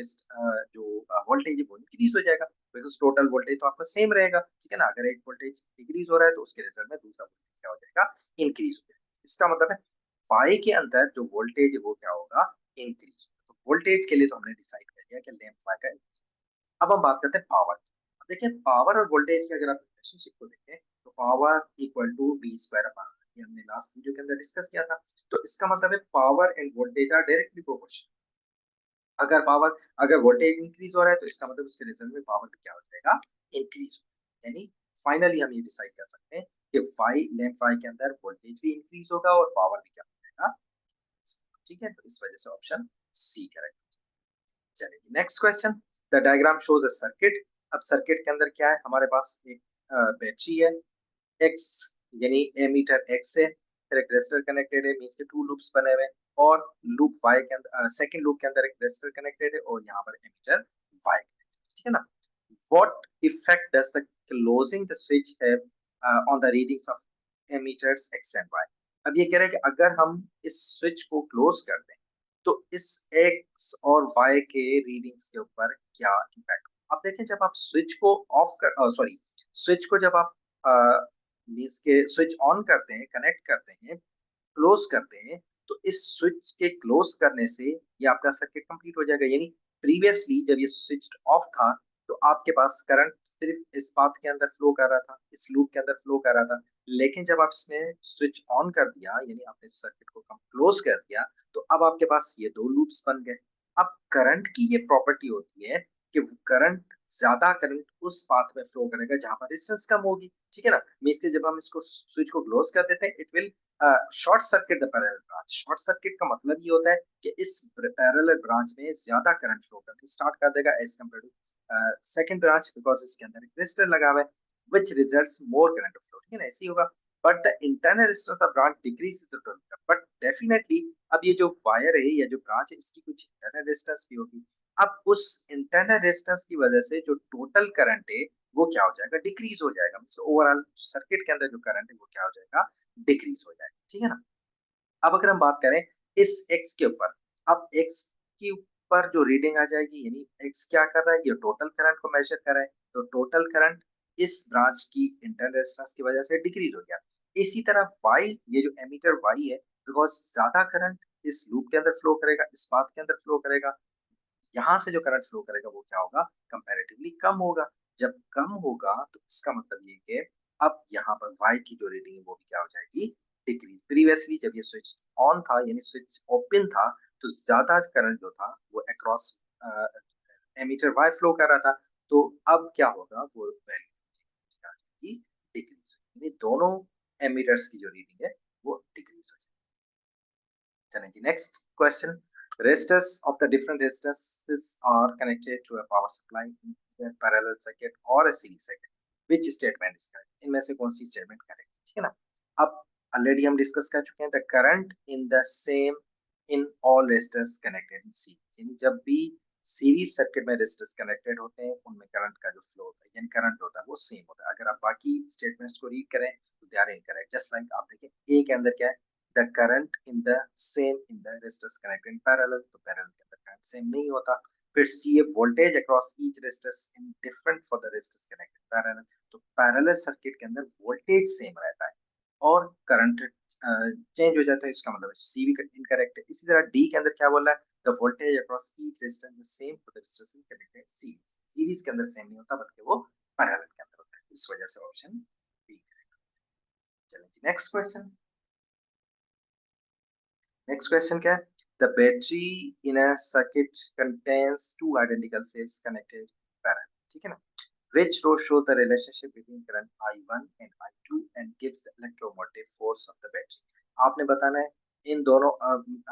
वोल्टेज है वो इंक्रीज हो जाएगा, बिकॉज टोटल वोल्टेज तो आपका सेम रहेगा, ठीक है ना। अगर एक वोल्टेज डिक्रीज हो रहा है तो उसके रिजल्ट में दूसरा वोल्टेज क्या हो जाएगा, इंक्रीज हो जाएगा। इसका मतलब है वाई के अंदर जो वोल्टेज है वो क्या होगा, इंक्रीज। तो वोल्टेज के लिए तो हमने डिसाइड कर लिया कि लैंप वाई का। अब हम बात करते हैं पावर। अब देखिए पावर और वोल्टेज की अगर आप रिलेशनशिप को देखें तो power equal to V square upon R, ये हमने लास्ट वीडियो के अंदर डिस्कस किया था। तो इसका मतलब है power and voltage are directly proportional. अगर पावर अगर वोल्टेज इंक्रीज हो रहा है तो इसका मतलब उसके रिजल्ट में पावर भी क्या हो जाएगा, इंक्रीज, यानी फाइनली हम ये डिसाइड कर सकते हैं कि फाई लैंप फाई के अंदर वोल्टेज भी इंक्रीज होगा और पावर भी क्या हो जाएगा, ठीक है। तो इस वजह से ऑप्शन सी करेक्ट। चलिए next question, the diagram shows a circuit. अब सर्किट के अंदर क्या है हमारे पास, एक बैटरी है एक्स, यानी एमीटर एक्स है, फिर एक रेजिस्टर कनेक्टेड है, मींस के 2 लूप्स बने हुए हैं, और लूप वाई के अंदर सेकंड लूप के अंदर एक रेजिस्टर कनेक्टेड है और यहाँ पर एमीटर वाई, ठीक है ना। What effect does the closing the switch have on the readings of ammeters X and Y. अब ये कह रहे हैं कि अगर हम इस स्विच को क्लोज कर दें तो इस एक्स और वाई के रीडिंग्स के ऊपर क्या इम्पैक्ट। अब देखें जब आप स्विच को ऑफ कर सॉरी स्विच को जब आप मीन्स के स्विच ऑन करते हैं, कनेक्ट करते हैं, क्लोज करते हैं, तो इस स्विच के क्लोज करने से ये आपका सर्किट कंप्लीट हो जाएगा। यानी प्रीवियसली जब ये स्विच ऑफ था तो आपके पास करंट सिर्फ इस पाथ के अंदर फ्लो कर रहा था, इस लूप के अंदर फ्लो कर रहा था। लेकिन जब आप इसने स्विच ऑन कर दिया, यानी आपने सर्किट को क्लोज कर दिया, तो अब आपके पास ये दो लूप्स बन गए। अब करंट की ये प्रॉपर्टी होती है कि करंट ज्यादा करंट उस पाथ में फ्लो करेगा जहां पर रेजिस्टेंस कम होगी। ठीक है ना। मींस के जब हम इसको स्विच को क्लोज कर देते हैं, it will short circuit the parallel branch. Short circuit का मतलब ये होता है कि इस पैरेलल ब्रांच में ज्यादा करंट फ्लो करके स्टार्ट कर देगा as compare to second branch, because इसके अंदर एक रेजिस्टर लगा हुआ है, which results more current flow. ठीक है ना, ऐसे ही होगा। But the internal resistance of the branch decrease the total. But definitely अब ये जो वायर है या जो ब्रांच है, इसकी कुछ इंटरनल रेजिस्टेंस भी होगी। अब उस इंटरनल रेजिस्टेंस की वजह से जो टोटल करंट है वो क्या हो जाएगा, डिक्रीज हो जाएगा। ओवरऑल सर्किट के अंदर जो करंट है वो क्या हो जाएगा, डिक्रीज हो जाएगा। ठीक है ना। अब अगर हम बात करें इस एक्स के ऊपर, अब एक्स के ऊपर जो रीडिंग आ जाएगी, यानी एक्स क्या कर रहा है, ये टोटल करंट को मेजर कर रहा है, तो टोटल करंट इस ब्रांच की इंटरनल रेजिस्टेंस की वजह से डिक्रीज हो गया। इसी तरह वाई, ये जो एमीटर वाई है, बिकॉज ज्यादा करंट इस लूप के अंदर फ्लो करेगा, इस पाथ के अंदर फ्लो करेगा, यहाँ से जो करंट फ्लो करेगा वो क्या होगा, कंपैरेटिवली कम होगा। जब कम होगा तो इसका मतलब ये कि अब यहाँ पर y की जो रीडिंग है वो भी क्या हो जाएगी, डिक्रीज। प्रीवियसली जब ये स्विच ऑन था, यानी स्विच ओपन था, तो ज्यादा करंट जो था वो अक्रॉस एमीटर y फ्लो कर रहा था। तो अब क्या होगा, वो वैल्यू क्या हो जाएगी, डिक्रीज। यानी दोनों एमीटर्स की जो रीडिंग है वो डिक्रीज हो जाएगी। चलेंगे next question. Resistors of the different resistances are connected to a power supply in a parallel circuit or a series circuit. Which statement is correct? इनमें से कौन सी स्टेटमेंट करेक्ट? ठीक है ना। अब ऑलरेडी हम डिस्कस कर चुके हैं, the current in the same in all resistors connected in series. यानी जब भी सीरीज सर्किट में रेजिस्टर्स कनेक्टेड होते हैं, उनमें करंट का जो फ्लो होता है, यानी करंट होता है, वो सेम होता है। अगर आप बाकी स्टेटमेंट्स को रीड करें तो they are incorrect. Just like आप देखें ए के अंदर क्या है, the current in the same in the resistors connected in parallel, तो parallel के अंदर करंट सेम नहीं होता। फिर C a voltage across each resistors in different for the resistors connected parallel, तो पैरेलल सर्किट के अंदर वोल्टेज सेम रहता है और करंट चेंज हो जाता है। इसका मतलब सी भी इनकरेक्ट है। इसी तरह डी के अंदर क्या बोल रहा है, the voltage across each resistor is same for the resistors connected series. Series के अंदर सेम नहीं होता, बल्कि वो पैरेलल के अंदर होता है। इस वजह से ऑप्शन बी। चलिए नेक्स्ट क्वेश्चन। नेक्स्ट क्वेश्चन क्या है, the battery in a circuit contains two identical sales connected parallel. ठीक है ना। Which row show the relationship between current I1 and I2 and gives the electromotive force of the battery? आपने बताना है इन दोनों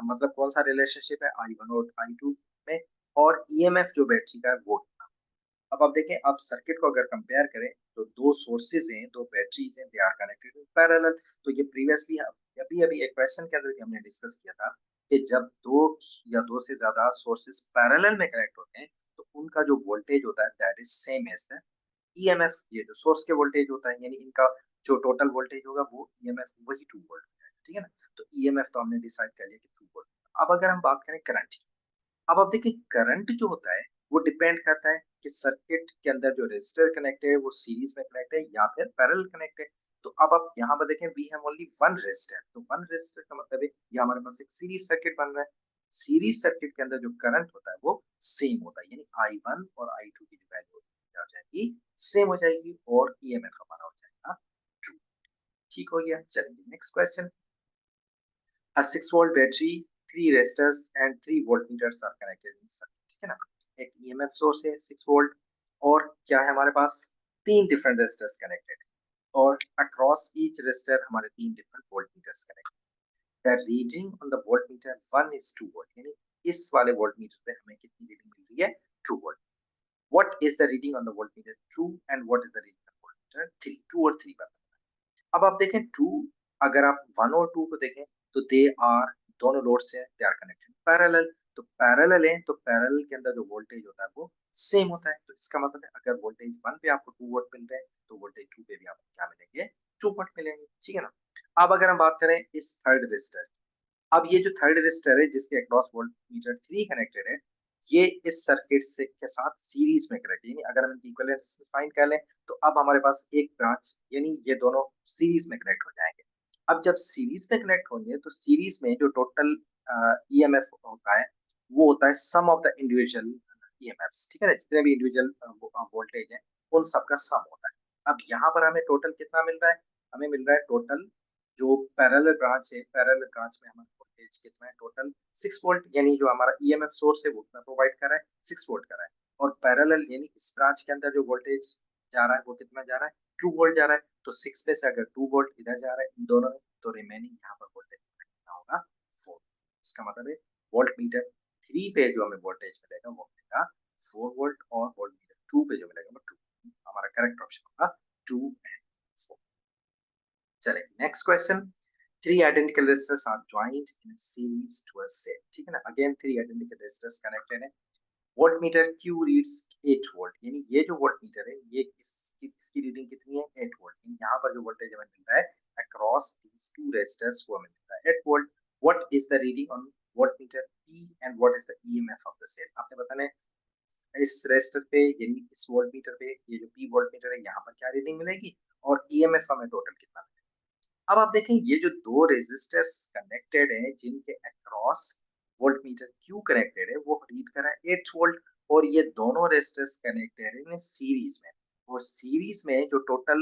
मतलब कौन सा रिलेशनशिप है I1 और I2 में, और ईएमएफ जो बैटरी का है वो कितना। अब आप देखें, अब सर्किट को अगर कंपेयर करें तो दो सोर्सेज हैं, दो बैटरीज हैं, they are connected in parallel. तो ये प्रीवियसली अभी अभी एक क्वेश्चन के अंदर भी हमने डिस्कस किया था कि जब दो या दो से ज्यादा सोर्सेज पैरेलल में कनेक्ट होते हैं तो उनका जो वोल्टेज होता है that is same as the EMF. ये जो सोर्स के वोल्टेज होता है, यानी इनका जो टोटल वोल्टेज होगा वो ईएमएफ वही 2 वोल्ट है। ठीक है ना। तो ईएमएफ तो हमने डिसाइड कर लिया कि 2 वोल्ट। अब अगर हम बात करें करंट की, अब आप देखिए करंट जो होता है वो डिपेंड करता है कि सर्किट के अंदर जो रेजिस्टर कनेक्ट है वो सीरीज में कनेक्ट है या फिर पैरेलल कनेक्ट है। तो अब आप यहाँ पर देखें we have only one resistor, तो वन रेजिस्टर का मतलब है ये हमारे पास एक सीरीज सर्किट बन रहा है। सीरीज सर्किट के अंदर जो करंट होता है वो सेम होता है, यानी I1 और I2 की जो वैल्यू हो जाएगी सेम हो जाएगी, और ईएमएफ हमारा हो जाएगा 2। ठीक हो गया। चलिए next question. A 6 volt battery, three resistors and three voltmeters are connected in circuit। ठीक है ना। एक ईएमएफ सोर्स है 6 वोल्ट, और क्या है हमारे पास, तीन डिफरेंट रेजिस्टर्स कनेक्टेड है, और अक्रॉस ईच रेजिस्टर हमारे तीन different voltmeters connected. The reading on the voltmeter 1 is 2 volt, यानी इस वाले वोल्टमीटर पे हमें कितनी रीडिंग मिल रही है, 2 volt. What is the reading on the voltmeter 2 and what is the reading on voltmeter 3? 2 और 3 पर। अब आप देखें 2, अगर आप 1 और 2 को देखें तो दे आर, दोनों लोड से दे आर कनेक्टेड पैरेलल। तो पैरेलल है तो पैरेलल के अंदर जो वोल्टेज होता है वो सेम होता है। तो इसका मतलब है अगर वोल्टेज 1 पे आपको 2 वोल्ट मिल रहे हैं तो वोल्टेज 2 पे भी आपको क्या मिलेंगे, 2 वोल्ट मिलेंगे। ठीक है ना। अब अगर हम बात करें इस थर्ड रेजिस्टर, अब ये जो थर्ड रेजिस्टर है जिसके अक्रॉस वोल्ट मीटर 3 कनेक्टेड है, ये इस सर्किट से के साथ सीरीज में कनेक्ट, यानी अगर हम इक्विवेलेंट फाइंड कर लें तो अब हमारे पास एक ब्रांच यानी ये दोनों सीरीज में कनेक्ट हो जाएंगे। अब जब सीरीज में कनेक्ट होंगे तो सीरीज में जो टोटल ईएमएफ होता है वो होता है सम ऑफ द इंडिविजुअल ईएमएफ्स, ठीक है ना, जितने भी इंडिविजुअल वोल्टेज हैं उन सबका सम होता है। अब यहाँ पर हमें टोटल कितना मिल रहा है, हमें मिल रहा है टोटल जो पैरेलल ब्रांच है, पैरेलल ब्रांच में हमारा वोल्टेज कितना है टोटल 6 वोल्ट, यानी जो हमारा ईएमएफ सोर्स है वो कितना प्रोवाइड कर रहा है 6 वोल्ट कर रहा है। और पैरेलल यानी इस ब्रांच के अंदर जो वोल्टेज जा रहा है वो कितना जा रहा है 2 वोल्ट जा रहा है। तो 6 में से अगर 2 वोल्ट इधर जा रहा है इन दोनों में, तो रिमेनिंग यहाँ पर वोल्टेज कितना होगा 4। इसका मतलब है वोल्ट मीटर 3 पे जो हमें वोल्टेज मिलेगा वो मिलेगा 4 वोल्ट, और वोल्ट मीटर 2 पे जो मिलेगा वो 2। हमारा करेक्ट ऑप्शन होगा 2 एंड 4। चले next question. Three identical resistors are joined in series to a set, ठीक है ना, again three identical resistors connected है। Voltmeter Q reads 8 volt, यानी ये जो वोल्ट मीटर है ये इसकी रीडिंग कितनी है 8 वोल्ट। यहाँ पर जो वोल्टेज हमें मिल रहा है अक्रॉस दीस टू रेजिस्टर्स वो हमें मिल रहा है 8 volt. What is the reading on volt meter P and what is the EMF of the set. आपने बताना है इस रेजिस्टर पे यानी इस वोल्ट मीटर पे ये जो P वोल्ट मीटर है यहाँ पर क्या रीडिंग मिलेगी और ईएमएफ हमें टोटल कितना मिलेगा। अब आप देखें ये जो दो रेजिस्टर्स कनेक्टेड हैं जिनके across volt meter Q connected है वो रीड कर रहा है 8 वोल्ट, और ये दोनों रेजिस्टर्स कनेक्टेड है सीरीज में। और सीरीज में जो टोटल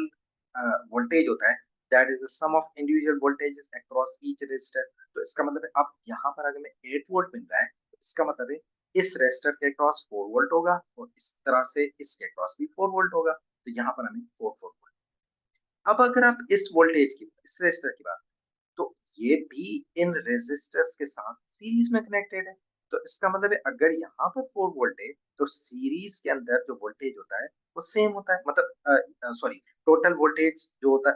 वोल्टेज होता है that is the sum of individual voltages across each resistor. तो इसका मतलब है अब यहाँ पर अगर मैं 8 वोल्ट मिल रहा है तो इसका मतलब है इस रेजिस्टर के अक्रॉस 4 वोल्ट होगा और इस तरह से इसके अक्रॉस भी 4 वोल्ट होगा। तो यहाँ पर हमें 4 वोल्ट। अब अगर आप इस वोल्टेज की इस रेजिस्टर की बात, तो ये भी इन रेजिस्टर्स के साथ सीरीज में कनेक्टेड है। तो इसका मतलब है अगर यहाँ पर 4 वोल्ट है तो सीरीज के अंदर जो वोल्टेज होता है वो सेम होता है, मतलब सॉरी टोटल वोल्टेज जो होता है,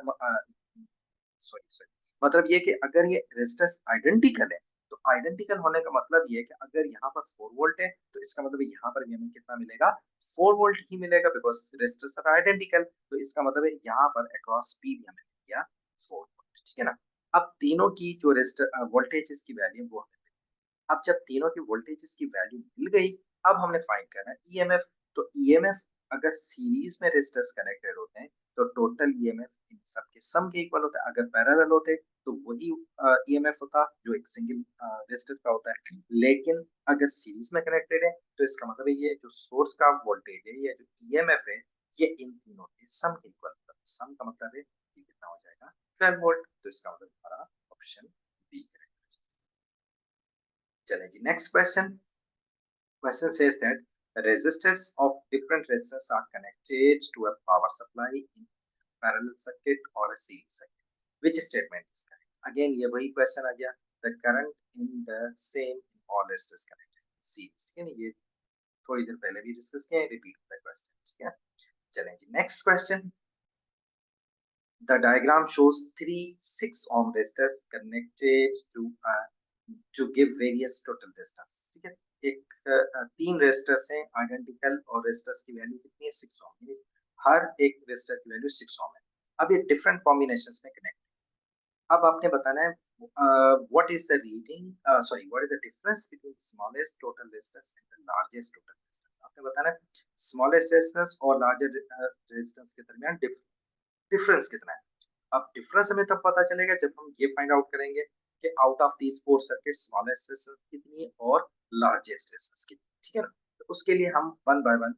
सॉरी सॉरी मतलब ये कि अगर ये रेजिस्टर्स आइडेंटिकल है तो आइडेंटिकल होने का मतलब ये है कि अगर यहाँ पर 4 वोल्ट है तो इसका मतलब यहाँ पर भी हमें कितना मिलेगा 4 वोल्ट ही मिलेगा, बिकॉज रेजिस्टर्स आर आइडेंटिकल। तो इसका मतलब है यहाँ पर अक्रॉस पी भी हमें मिल गया 4 वोल्ट, ठीक है ना। अब तीनों की जो रेजिस्टर वोल्टेजेस की वैल्यू वो हमें, अब जब तीनों की वोल्टेजेस की वैल्यू मिल गई अब हमने फाइंड करना है ईएमएफ। तो ईएमएफ अगर सीरीज में रेजिस्टर्स कनेक्टेड होते हैं तो टोटल ईएमएफ इन सबके सम के इक्वल होता है। अगर पैरेलल होते तो वही ईएमएफ होता जो एक सिंगल रेजिस्टर का होता है। लेकिन अगर सीरीज में कनेक्टेड है तो इसका मतलब है ये जो सोर्स का वोल्टेज है ये जो ईएमएफ है ये इन तीनों के सम के इक्वल होता है। सम का मतलब है कि कितना हो जाएगा 12 वोल्ट। तो इसका मतलब हमारा ऑप्शन बी करेक्ट। चलें जी next question. Question says that resistors of different resistors are connected to a power supply in parallel circuit or a series circuit. Which statement is correct? Again ये वही question आ गया, the current in the same in all resistors connected series, ठीक है ना, ये थोड़ी देर पहले भी डिस्कस किया है, रिपीट होता है क्वेश्चन, ठीक है। चलें जी next question. The diagram shows three 6 ohm resistors connected to give various total resistance, ठीक है। तीन रेजिस्टर्स हैं आइडेंटिकल और रेजिस्टर्स की वैल्यू कितनी है 6 ओम, हर एक रेजिस्टर की वैल्यू 6 ओम है। अब ये डिफरेंट कॉम्बिनेशंस में कनेक्ट, अब आपने बताना है what is the reading sorry what is the difference between smallest total resistance and the largest total resistance. आपने बताना है स्मॉलेस्ट रेजिस्टेंस और लार्जेस्ट रेजिस्टेंस के दरमियान डिफरेंस कितना है। अब डिफरेंस हमें तब पता चलेगा जब हम ये फाइंड आउट करेंगे कि out of these 4 circuit smallest resistance कितनी है और लार्जेस्ट रेजिस्टेंस कितनी, ठीक है ना। तो उसके लिए हम one by one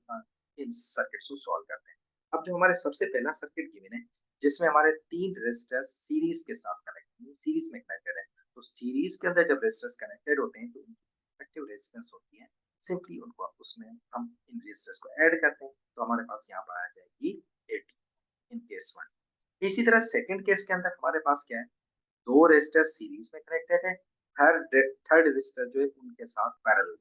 in circuits को सॉल्व करते हैं। अब जो हमारे सबसे पहला सर्किट गिवन है जिसमें हमारे तीन रेजिस्टर्स सीरीज के साथ कनेक्टेड सीरीज में कनेक्टेड है, तो सीरीज के अंदर जब रेजिस्टर्स कनेक्टेड होते हैं तो उनकी इफेक्टिव रेजिस्टेंस होती है, सिंपली उनको उसमें हम इन रेजिस्टर्स को ऐड करते हैं तो हमारे पास यहाँ पर आ जाएगी 80 इन केस 1। इसी तरह सेकंड केस के अंदर हमारे पास क्या है, दो रेजिस्टर सीरीज में कनेक्टेड है, थर्ड रेजिस्टर जो है उनके साथ पैरेलल।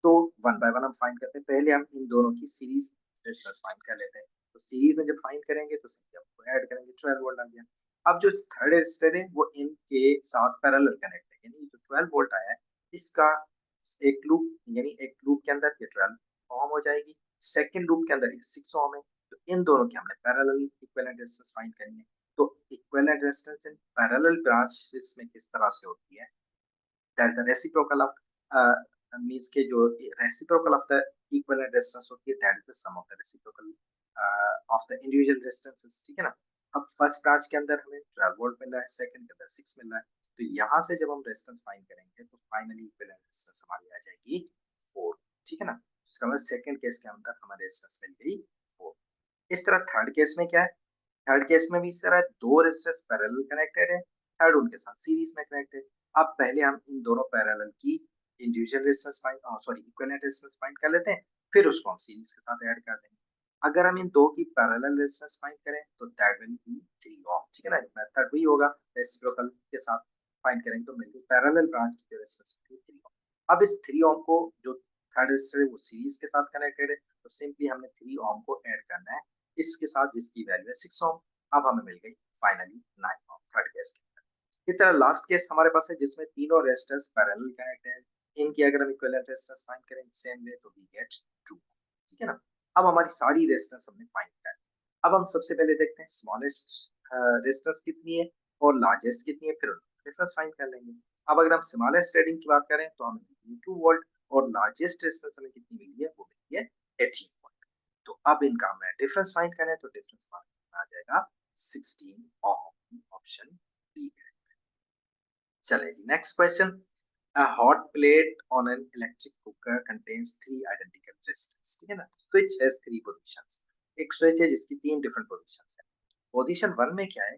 तो वन बाय वन हम फाइंड करते हैं, पहले हम इन दोनों की सीरीज रेजिस्टेंस फाइंड कर लेते हैं। तो सीरीज में जब फाइंड करेंगे तो सिंपली आपको ऐड करेंगे 12 वोल्ट आ गया। अब जो थर्ड रेजिस्टर है वो इनके साथ पैरेलल कनेक्ट है, यानी जो 12 वोल्ट आया है इसका एक लूप यानी एक लूप के अंदर ये 12 ओम हो जाएगी, सेकंड लूप के अंदर ये 6 ओम है। तो इन दोनों की हमने पैरेलल इक्विवेलेंट रेजिस्टेंस फाइंड करनी है। तो equivalent resistance in parallel branches में किस तरह से होती है, that the reciprocal of means के जो reciprocal of the equivalent resistance होती है that is the sum of the reciprocal of the individual resistances, ठीक है ना। अब फर्स्ट ब्रांच के अंदर हमें 12 वोल्ट मिल रहा है, सेकंड के अंदर 6 मिल रहा है, तो यहाँ से जब हम रेजिस्टेंस फाइंड करेंगे तो फाइनली इक्विवेलेंट रेजिस्टेंस हमारी आ जाएगी 4, ठीक है ना। इसका मतलब सेकंड केस के अंदर हमें रेजिस्टेंस मिल गई 4। इस तरह थर्ड केस में क्या है, थर्ड केस में भी इस तरह दो रेजिस्टर्स पैरेलल कनेक्टेड है, थर्ड उनके साथ सीरीज में कनेक्टेड। अब पहले हम इन दोनों पैरेलल की individual resistance find sorry equivalent resistance find कर लेते हैं, फिर उसको हम सीरीज के साथ ऐड कर देंगे। अगर हम इन दो की पैरेलल रेजिस्टेंस फाइंड करें तो दैट विल बी 3 ओम, ठीक है ना। मेथड वही होगा, रेसिप्रोकल के साथ फाइंड करेंगे तो मिलेगी पैरेलल ब्रांच की जो रेजिस्टेंस होती है 3 ओम। अब इस 3 ओम को जो थर्ड रेजिस्टर है वो सीरीज के साथ कनेक्टेड है, तो सिंपली हमने 3 ओम को ऐड करना है इसके साथ जिसकी वैल्यू है 6 ओम। अब हमें मिल गई फाइनली 9 ओम थर्ड केस के अंदर। इस तरह लास्ट केस हमारे पास है जिसमें तीनों रेजिस्टर्स पैरेलल कनेक्टेड है, इनकी अगर हम इक्विवेलेंट रेजिस्टेंस फाइंड करें सेम वे तो वी गेट 2, ठीक है ना। अब हमारी सारी रेजिस्टेंस हमने फाइंड कर। अब हम सबसे पहले देखते हैं स्मॉलेस्ट रेजिस्टेंस कितनी है और लार्जेस्ट कितनी है, फिर डिफरेंस फाइंड कर लेंगे। अब अगर हम स्मॉलेस्ट रीडिंग की बात करें तो हमें मिली 2 वोल्ट और लार्जेस्ट रेजिस्टेंस हमें कितनी मिली है, वो मिली है 18 वोल्ट। तो अब इनका हमें डिफरेंस फाइंड करना है तो डिफरेंस आ जाएगा 16 ओम, ऑप्शन बी है। चलिए next question. A hot plate on an electric cooker contains three identical resistors, ठीक है ना। Switch has three positions, एक switch है जिसकी तीन different positions है। Position 1 में क्या है,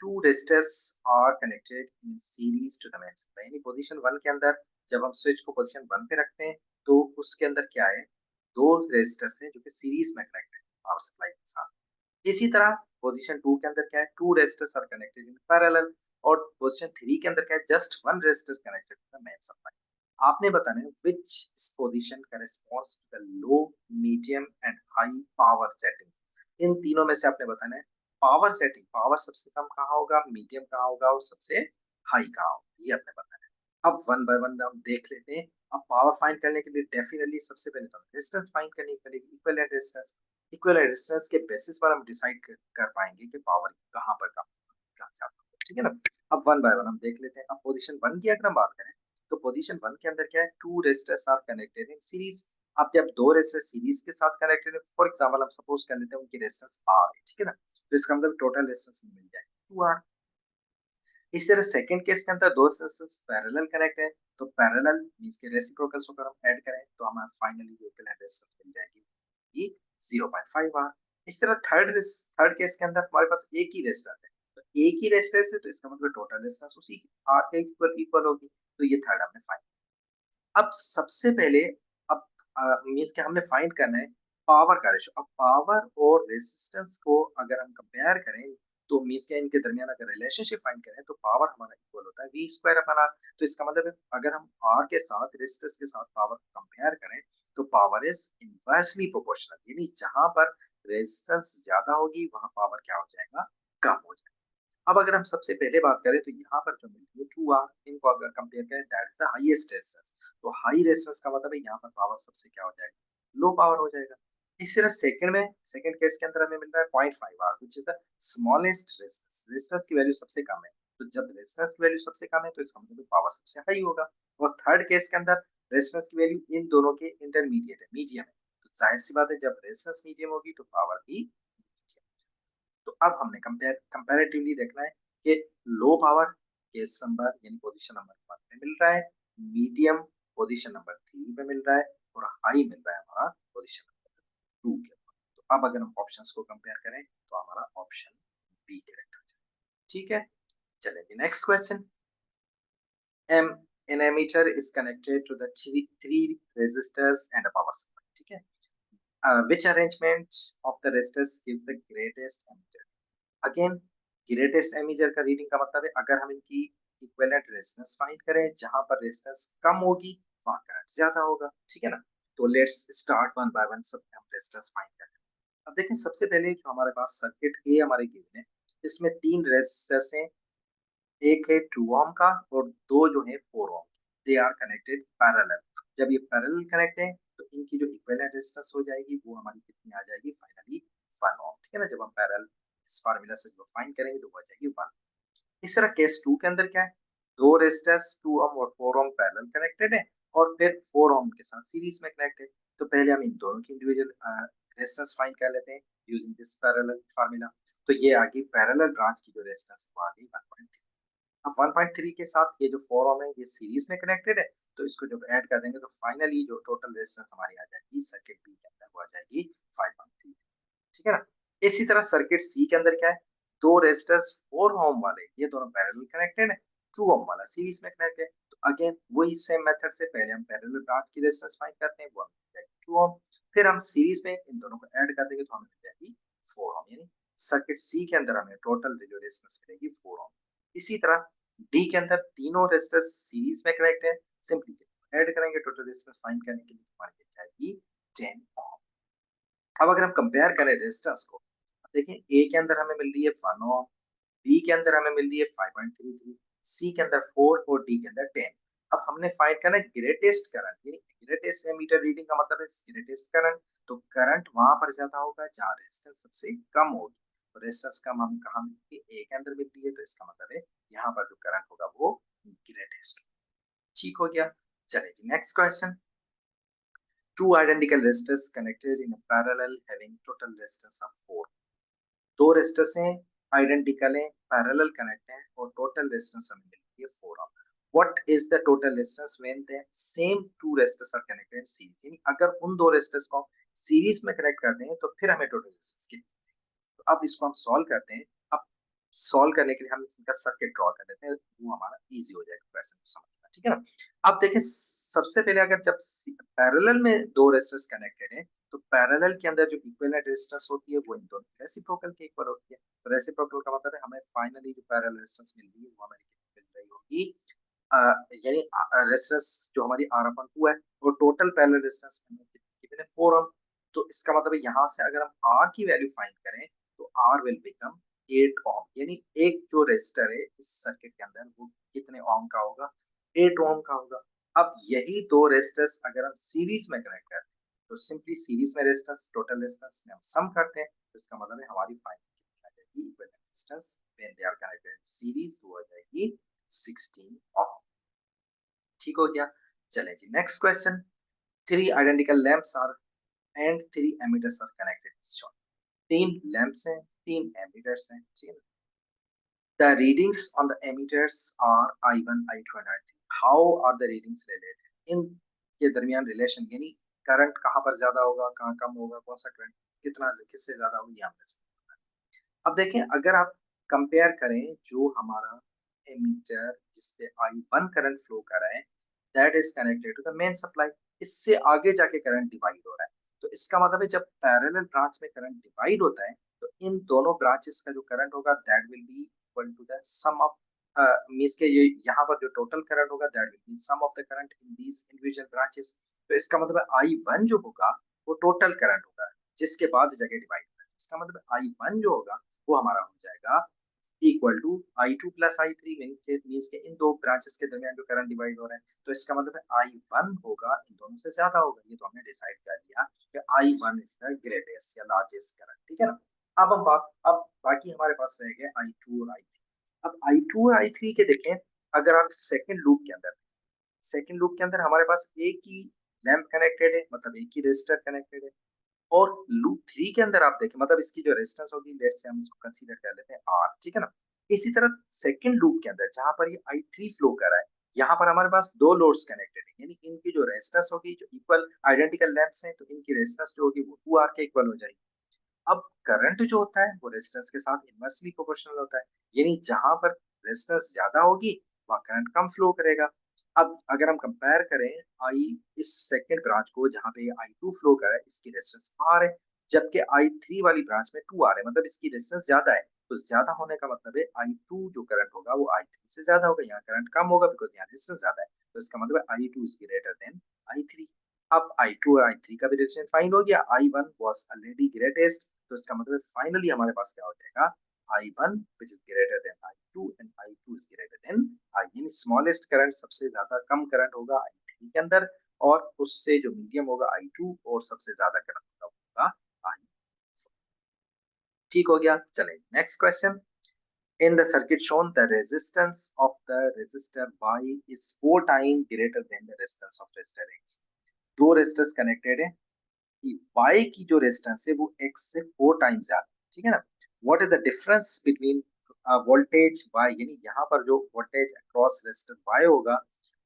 two resistors are connected in series to the main supply, यानी position 1 के अंदर जब हम switch को position 1 पे रखते हैं तो उसके अंदर क्या है, दो resistors हैं जो कि series में connected है power supply के साथ। इसी तरह पोजीशन 2 के अंदर क्या है, two resistors are connected in parallel, और पोजीशन 3 के अंदर क्या है, just one resistor connected to the main supply. आपने बताना है which position corresponds to the low, medium and high power setting. इन तीनों में से आपने बताना है पावर सेटिंग, पावर सबसे कम कहाँ होगा, मीडियम कहाँ होगा और सबसे हाई कहाँ होगा, ये आपने बताना है। अब वन बाय वन हम देख लेते हैं। अब पावर फाइंड करने के लिए डेफिनेटली सबसे पहले तो रेजिस्टेंस फाइंड करनी पड़ेगी, इक्विवेलेंट रेजिस्टेंस। इक्विवेलेंट रेजिस्टेंस के बेसिस पर हम डिसाइड कर पाएंगे कि पावर कहाँ पर कहाँ से आता है, ठीक है ना। अब वन बाय वन हम देख लेते हैं। अब पोजीशन 1 की अगर हम बात करें तो पोजीशन 1 के अंदर क्या है, two resistors are connected in series. अब जब दो रेजिस्टर सीरीज के साथ कनेक्टेड है, फॉर एग्जांपल हम सपोज कर लेते हैं उनकी रेजिस्टेंस आर है, ठीक है ना, तो इसका मतलब टोटल रेजिस्टेंस मिल जाएगी 2R। इस तरह सेकंड केस के अंदर दो रेजिस्टेंस पैरेलल कनेक्ट है, तो पैरेलल मींस के रेसिप्रोकल्स को अगर हम ऐड करें तो हमें फाइनली इक्विवेलेंट रेजिस्टेंस मिल जाएगी, ये 0.5R। इस तरह थर्ड केस के अंदर हमारे पास एक ही रेजिस्टर है, तो एक ही रेजिस्टर है तो इसका मतलब टोटल रेजिस्टेंस उसी आर के इक्वल होगी, तो ये थर्ड हमने फाइंड। अब सबसे पहले अब मींस के हमने फाइंड करना है पावर का रेशियो। अब पावर और रेजिस्टेंस को अगर हम कंपेयर करें तो मींस के इनके दरमियान अगर रिलेशनशिप फाइंड करें तो पावर हमारा इक्वल होता है वी स्क्वायर अपन आर। तो इसका मतलब है अगर हम आर के साथ रेजिस्टेंस के साथ पावर कंपेयर करें तो पावर इज इनवर्सली प्रोपोर्शनल, यानी जहां पर रेजिस्टेंस ज्यादा होगी वहां पावर क्या हो जाएगा, कम हो जाएगा। अब अगर हम सबसे पहले बात करें तो यहाँ पर जो मिलती है 2R, इनको अगर कंपेयर करें that is the highest resistance, तो हाई रेजिस्टेंस का मतलब है यहाँ पर पावर सबसे क्या हो जाएगा, लो पावर हो जाएगा। इस तरह सेकंड केस के अंदर हमें मिल रहा है 0.5R which is the smallest resistance, resistance की वैल्यू सबसे कम है, तो जब रेजिस्टेंस की वैल्यू सबसे कम है तो इसका मतलब पावर सबसे हाई होगा। और थर्ड केस के अंदर रेजिस्टेंस की वैल्यू इन दोनों के इंटरमीडिएट है, मीडियम है, तो जाहिर सी बात है जब रेजिस्टेंस मीडियम होगी तो पावर भी medium। तो अब हमने कंपैरेटिवली देखना है कि लो पावर केस नंबर यानी पोजीशन नंबर 1 पे मिल रहा है, मीडियम पोजीशन नंबर 3 पे मिल रहा है और हाई मिल रहा है हमारा पोजीशन नंबर 2 के ऊपर। तो अब अगर हम ऑप्शंस को कंपेयर करें तो हमारा ऑप्शन बी करेक्ट हो जाएगा, ठीक है। चलेंगे next question. Um an emitter is connected to the three resistors and a power supply, ठीक है। Which arrangement of the resistors gives the greatest emitter? Again greatest emitter का रीडिंग का मतलब है अगर हम इनकी इक्विवेलेंट रेजिस्टेंस फाइंड करें जहां पर रेजिस्टेंस कम होगी वहां करंट ज्यादा होगा, ठीक है ना। तो let's start one by one सब हम रेजिस्टेंस फाइंड करें। अब देखें सबसे पहले जो हमारे पास सर्किट ए हमारे गिवन है, इसमें तीन रेजिस्टर्स हैं, एक है 2 ओम का और दो जो है 4 ohm. They are connected parallel. जब ये पैरेलल कनेक्ट है तो इनकी जो इक्विवेलेंट रेजिस्टेंस हो जाएगी वो हमारी कितनी आ जाएगी, फाइनली 1 ओम, ठीक है ना। जब हम पैरेलल इस फार्मूला से जो फाइंड करेंगे तो वो आ जाएगी 1। इस तरह केस 2 के अंदर क्या है, दो रेजिस्टर्स 2 ओम और 4 ओम पैरेलल कनेक्टेड है, और फिर 4 ओम के साथ सीरीज में कनेक्ट है। तो पहले हम इन दोनों की इंडिविजुअल रेजिस्टेंस फाइंड कर लेते हैं यूजिंग दिस पैरेलल फार्मूला। तो ये आ गई पैरेलल ब्रांच की जो रेजिस्टेंस वो आ गई 1.3। अब 1.3 के साथ ये जो 4 ओम है ये सीरीज में कनेक्टेड है, तो इसको जब ऐड कर देंगे तो फाइनली जो टोटल रेजिस्टेंस हमारी आ जाएगी सर्किट बी के अंदर वो आ जाएगी 5.3। ठीक है ना। इसी तरह सर्किट सी के अंदर क्या है, दो रेजिस्टर्स 4 ओम वाले ये दोनों पैरेलल कनेक्टेड है, 2 ओम वाला सीरीज में कनेक्टेड है। तो अगेन वही सेम मेथड से पहले हम पैरेलल ब्रांच की रेजिस्टेंस फाइंड करते हैं, वो हमें 2 ओम, फिर हम सीरीज में इन दोनों को ऐड कर देंगे तो हमें मिल जाएगी 4 ओम। यानी सर्किट सी के अंदर हमें टोटल जो रेजिस्टेंस मिलेगी 4 ओम। इसी तरह डी के अंदर तीनों रेजिस्टर्स सीरीज में कनेक्ट है, सिंपली ऐड करेंगे टोटल रेजिस्टेंस फाइंड करने के लिए हमारी मिल जाएगी 10 ओम। अब अगर हम कंपेयर करें रेजिस्टेंस को, देखिए ए के अंदर हमें मिल रही है 1 ओम, बी के अंदर हमें मिल रही है 5.33, सी के अंदर 4 और डी के अंदर 10। अब हमने फाइंड करना है ग्रेटेस्ट करंट, यानी ग्रेटेस्ट मीटर रीडिंग का मतलब है ग्रेटेस्ट करंट। तो करंट वहां पर ज्यादा होगा जहां रेजिस्टेंस सबसे कम होगी। तो रेजिस्टेंस कम हम कहा ए के अंदर मिल रही है, तो इसका मतलब है यहाँ पर जो करंट होगा वो ग्रेटेस्ट। ठीक हो गया। चलिए जी next question. Two identical resistors connected in a parallel having total resistance of 4। दो रेजिस्टर्स हैं, आइडेंटिकल हैं, पैरेलल कनेक्ट हैं और टोटल रेजिस्टेंस हमें मिलती है 4 ohm. What is the total resistance when the same two resistors are connected in series. यानी अगर उन दो रेजिस्टर्स को सीरीज में कनेक्ट करते हैं तो फिर हमें टोटल रेजिस्टेंस कितनी। तो अब इसको हम सॉल्व करते हैं। अब सॉल्व करने के लिए हम इसका सर्किट ड्रॉ कर लेते हैं, वो हमारा इजी हो जाएगा क्वेश्चन को समझना। ठीक है ना। अब देखें सबसे पहले अगर जब पैरेलल में दो रेजिस्टर्स कनेक्टेड है तो पैरेलल के अंदर जो इक्विवेलेंट रेजिस्टेंस होती है वो इन दोनों रेसिप्रोकल के इक्वल होती है। तो रेसिप्रोकल का मतलब है हमें फाइनली जो पैरेलल रेजिस्टेंस मिल रही है वो हमें मिल रही होगी यानी रेजिस्टेंस जो हमारी R/2 है और टोटल पैरेलल रेजिस्टेंस कितने 4 ओम। तो इसका मतलब है यहाँ से अगर हम R की वैल्यू फाइंड करें तो R विल बिकम 8 ओम। यानी एक जो रेजिस्टर है इस सर्किट के अंदर वो कितने ओम का होगा, 8 ओम का होगा। अब यही दो रेजिस्टर्स अगर हम सीरीज में कनेक्ट करते हैं तो सिंपली सीरीज में रेजिस्टेंस टोटल रेजिस्टेंस में हम सम करते हैं, तो इसका मतलब है हमारी फाइनल आ जाएगी equivalent resistance when they are connected series तो हो जाएगी 16 ओम। ठीक हो गया। चलें जी next question. Three identical lamps are and three ammeters are connected in short. तीन लैंप्स हैं, तीन एमीटर्स हैं। ठीक है। The readings on the emitters are I1, I2 and I3. How are the readings related? इन के दरमियान रिलेशन यानी करंट कहाँ पर ज्यादा होगा, कहाँ कम होगा, कौन सा करंट कितना किससे ज्यादा होगा, ये हमने समझना है। अब देखें अगर आप कंपेयर करें जो हमारा एमीटर जिसपे I1 करंट फ्लो कर रहा है that is connected to the main supply, इससे आगे जाके करंट डिवाइड हो रहा है। तो इसका मतलब है जब पैरेलल ब्रांच में करंट डिवाइड होता है तो इन दोनों ब्रांचेस का जो करंट होगा that will be equal to the sum of means के ये यहाँ पर जो टोटल करंट होगा that will be sum of the current in these individual branches. तो इसका मतलब है I1 जो होगा वो टोटल करंट होगा जिसके बाद जगह डिवाइड होगा। इसका मतलब है I1 जो होगा वो हमारा हो जाएगा equal to I2 plus I3 means के इन दो ब्रांचेस के दरमियान जो करंट डिवाइड हो रहा है तो इसका मतलब है I1 होगा इन दोनों से ज्यादा होगा। ये तो हमने डिसाइड कर लिया कि I1 इज द ग्रेटेस्ट या लार्जेस्ट करंट। ठीक है ना। अब बाकी हमारे पास रह गए I2 और I3। अब I2 और I3 के देखें अगर आप सेकंड लूप के अंदर हमारे पास एक ही लैंप कनेक्टेड है, मतलब एक ही रेजिस्टर कनेक्टेड है। और लूप 3 के अंदर आप देखें मतलब इसकी जो रेजिस्टेंस होगी लेट्स से हम इसको कंसीडर कर लेते हैं R। ठीक है ना। इसी तरह सेकंड लूप के अंदर जहां पर ये I3 फ्लो कर रहा है यहाँ पर हमारे पास दो लोड्स कनेक्टेड है, यानी इनकी जो रेजिस्टेंस होगी जो इक्वल आइडेंटिकल लैंप्स हैं तो इनकी रेजिस्टेंस जो होगी वो 2R के इक्वल हो जाएगी। अब करंट जो होता है वो रेजिस्टेंस के साथ इनवर्सली प्रोपोर्शनल होता है, यानी जहां पर रेजिस्टेंस ज्यादा होगी वहां करंट कम फ्लो करेगा। अब अगर हम कंपेयर करें आई इस सेकंड ब्रांच को जहां पे I2 फ्लो कर रहा है इसकी रेजिस्टेंस R है, जबकि I3 वाली ब्रांच में 2R है, मतलब इसकी रेजिस्टेंस ज्यादा है। तो ज्यादा होने का मतलब है I2 जो करंट होगा वो I3 से ज्यादा होगा, यहाँ करंट कम होगा बिकॉज यहाँ रेजिस्टेंस ज्यादा है। तो इसका मतलब है I2 is greater than I3। अब I2 और I3 का भी रिलेशन फाइंड हो गया। I1 वाज ऑलरेडी ग्रेटेस्ट, तो इसका मतलब फाइनली हमारे पास क्या हो जाएगा I1 which is greater than I2 and I2 is greater than I। यानी स्मॉलेस्ट करंट सबसे ज्यादा कम करंट होगा I3 के अंदर और उससे जो मीडियम होगा I2 और सबसे ज्यादा करंट होगा I। ठीक हो गया। चले next question. In the circuit shown, the resistance of the resistor Y is 4 times greater than the resistance of resistor X. दो रेजिस्टर्स कनेक्टेड है, Y की जो रेजिस्टेंस है वो X से 4 टाइम्स ज्यादा, ठीक है ना। What is the difference between voltage Y, यानी यहाँ पर जो वोल्टेज अक्रॉस रेजिस्टर Y होगा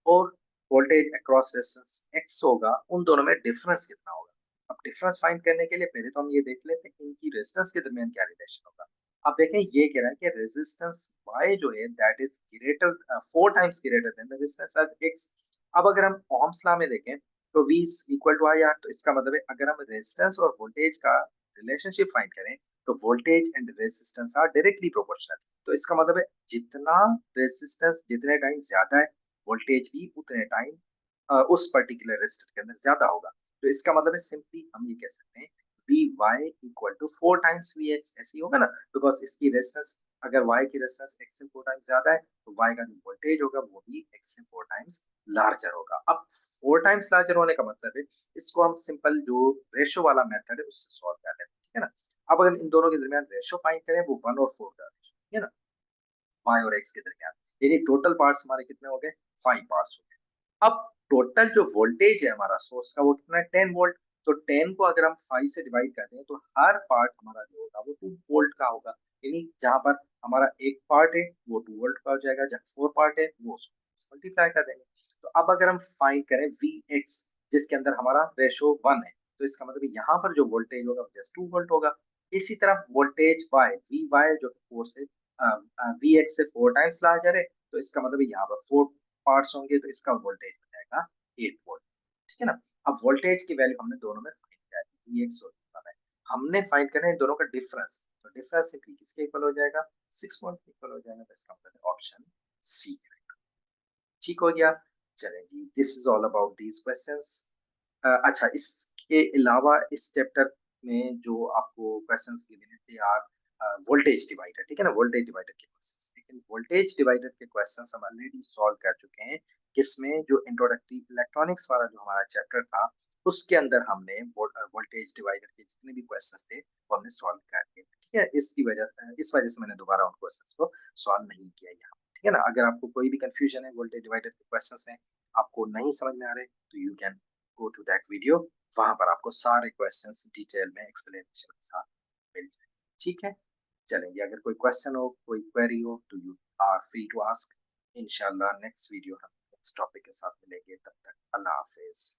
और वोल्टेज अक्रॉस रेजिस्टेंस X होगा, उन दोनों में डिफरेंस कितना होगा। अब डिफरेंस फाइंड करने के लिए पहले तो हम ये देख लेते हैं इनकी रेजिस्टेंस के दरमियान क्या रिलेशन होगा। अब देखें ये कह रहा है कि रेजिस्टेंस Y जो है that is greater 4 times greater than the resistance of X। अब अगर हम ओम्स लॉ में देखें तो V equal to I R, तो इसका मतलब है अगर हम रेजिस्टेंस और वोल्टेज का रिलेशनशिप फाइंड करें तो voltage and resistance are directly proportional. तो इसका मतलब है जितना रेजिस्टेंस जितने टाइम ज्यादा है, वोल्टेज भी उतने टाइम उस पर्टिकुलर रेजिस्टर के अंदर ज्यादा होगा। तो इसका मतलब है सिंपली हम ये कह सकते हैं V Y equal to 4 times V X, ऐसे ही होगा ना, बिकॉज इसकी रेजिस्टेंस, अगर y की रेजिस्टेंस x से 4 टाइम्स ज्यादा है तो y का जो वोल्टेज होगा वो भी x से 4 टाइम्स लार्जर होगा। अब 4 टाइम्स लार्जर होने का मतलब है इसको हम सिंपल जो रेशो वाला मेथड है उससे सॉल्व कर लेते हैं, ठीक है ना। अब अगर इन दोनों के दरमियान रेशो फाइंड करें वो 1 और 4 का रेशो, ठीक है ना, y और x के दरमियान, यानी टोटल पार्ट्स हमारे कितने हो गए, 5 पार्ट्स हो गए। अब टोटल जो वोल्टेज है हमारा सोर्स का वो कितना है, 10 वोल्ट। तो 10 को अगर हम 5 से डिवाइड करते हैं तो हर पार्ट हमारा जो होगा वो 2 वोल्ट का होगा, यानी जहां पर हमारा एक पार्ट है वो 2 वोल्ट का हो जाएगा, जहां 4 पार्ट है वो मल्टीप्लाई कर देंगे। तो अब अगर हम फाइंड करें वी एक्स जिसके अंदर हमारा रेशो 1 है, तो इसका मतलब यहाँ पर जो वोल्टेज होगा जस्ट 2 वोल्ट होगा। इसी तरह वोल्टेज वाई वी वाई जो कि 4 से वी एक्स से 4 टाइम्स लार्जर है, तो इसका मतलब यहाँ पर 4 पार्ट्स होंगे तो इसका वोल्टेज हो जाएगा 8 वोल्ट, ठीक है ना। अब वोल्टेज की वैल्यू हमने दोनों में फाइंड किया है, Vx और V1 है। हमने फाइंड करना है इन दोनों का डिफरेंस, तो डिफरेंस सिंपली किसके इक्वल हो जाएगा, 6 वोल्ट के इक्वल हो जाएगा। तो इसका मतलब ऑप्शन सी, ठीक हो गया। चलें जी, this is all about these questions. अच्छा, इसके अलावा इस चैप्टर में जो आपको क्वेश्चंस गिवन थे आर वोल्टेज डिवाइडर, ठीक है ना, वोल्टेज डिवाइडर के क्वेश्चंस। लेकिन वोल्टेज डिवाइडर के क्वेश्चंस हम ऑलरेडी सॉल्व कर चुके हैं, किसमें, जो इंट्रोडक्टरी इलेक्ट्रॉनिक्स वाला जो हमारा चैप्टर था उसके अंदर हमने वोल्टेज डिवाइडर के जितने भी क्वेश्चंस थे वो हमने सॉल्व कर दिए, ठीक है। इस वजह से मैंने दोबारा उन क्वेश्चंस को सॉल्व नहीं किया यहाँ, ठीक है ना। अगर आपको कोई भी कंफ्यूजन है वोल्टेज डिवाइडर के क्वेश्चंस में, आपको नहीं समझ में आ रहे, तो you can go to that video, वहां पर आपको सारे क्वेश्चंस डिटेल में एक्सप्लेनेशन के साथ मिल जाए, ठीक है। चलेंगे, अगर कोई क्वेश्चन हो, कोई क्वेरी हो, तो you are free to ask. इंशाल्लाह नेक्स्ट वीडियो हम नेक्स्ट टॉपिक के साथ मिलेंगे, तब तक अल्लाह हाफिज।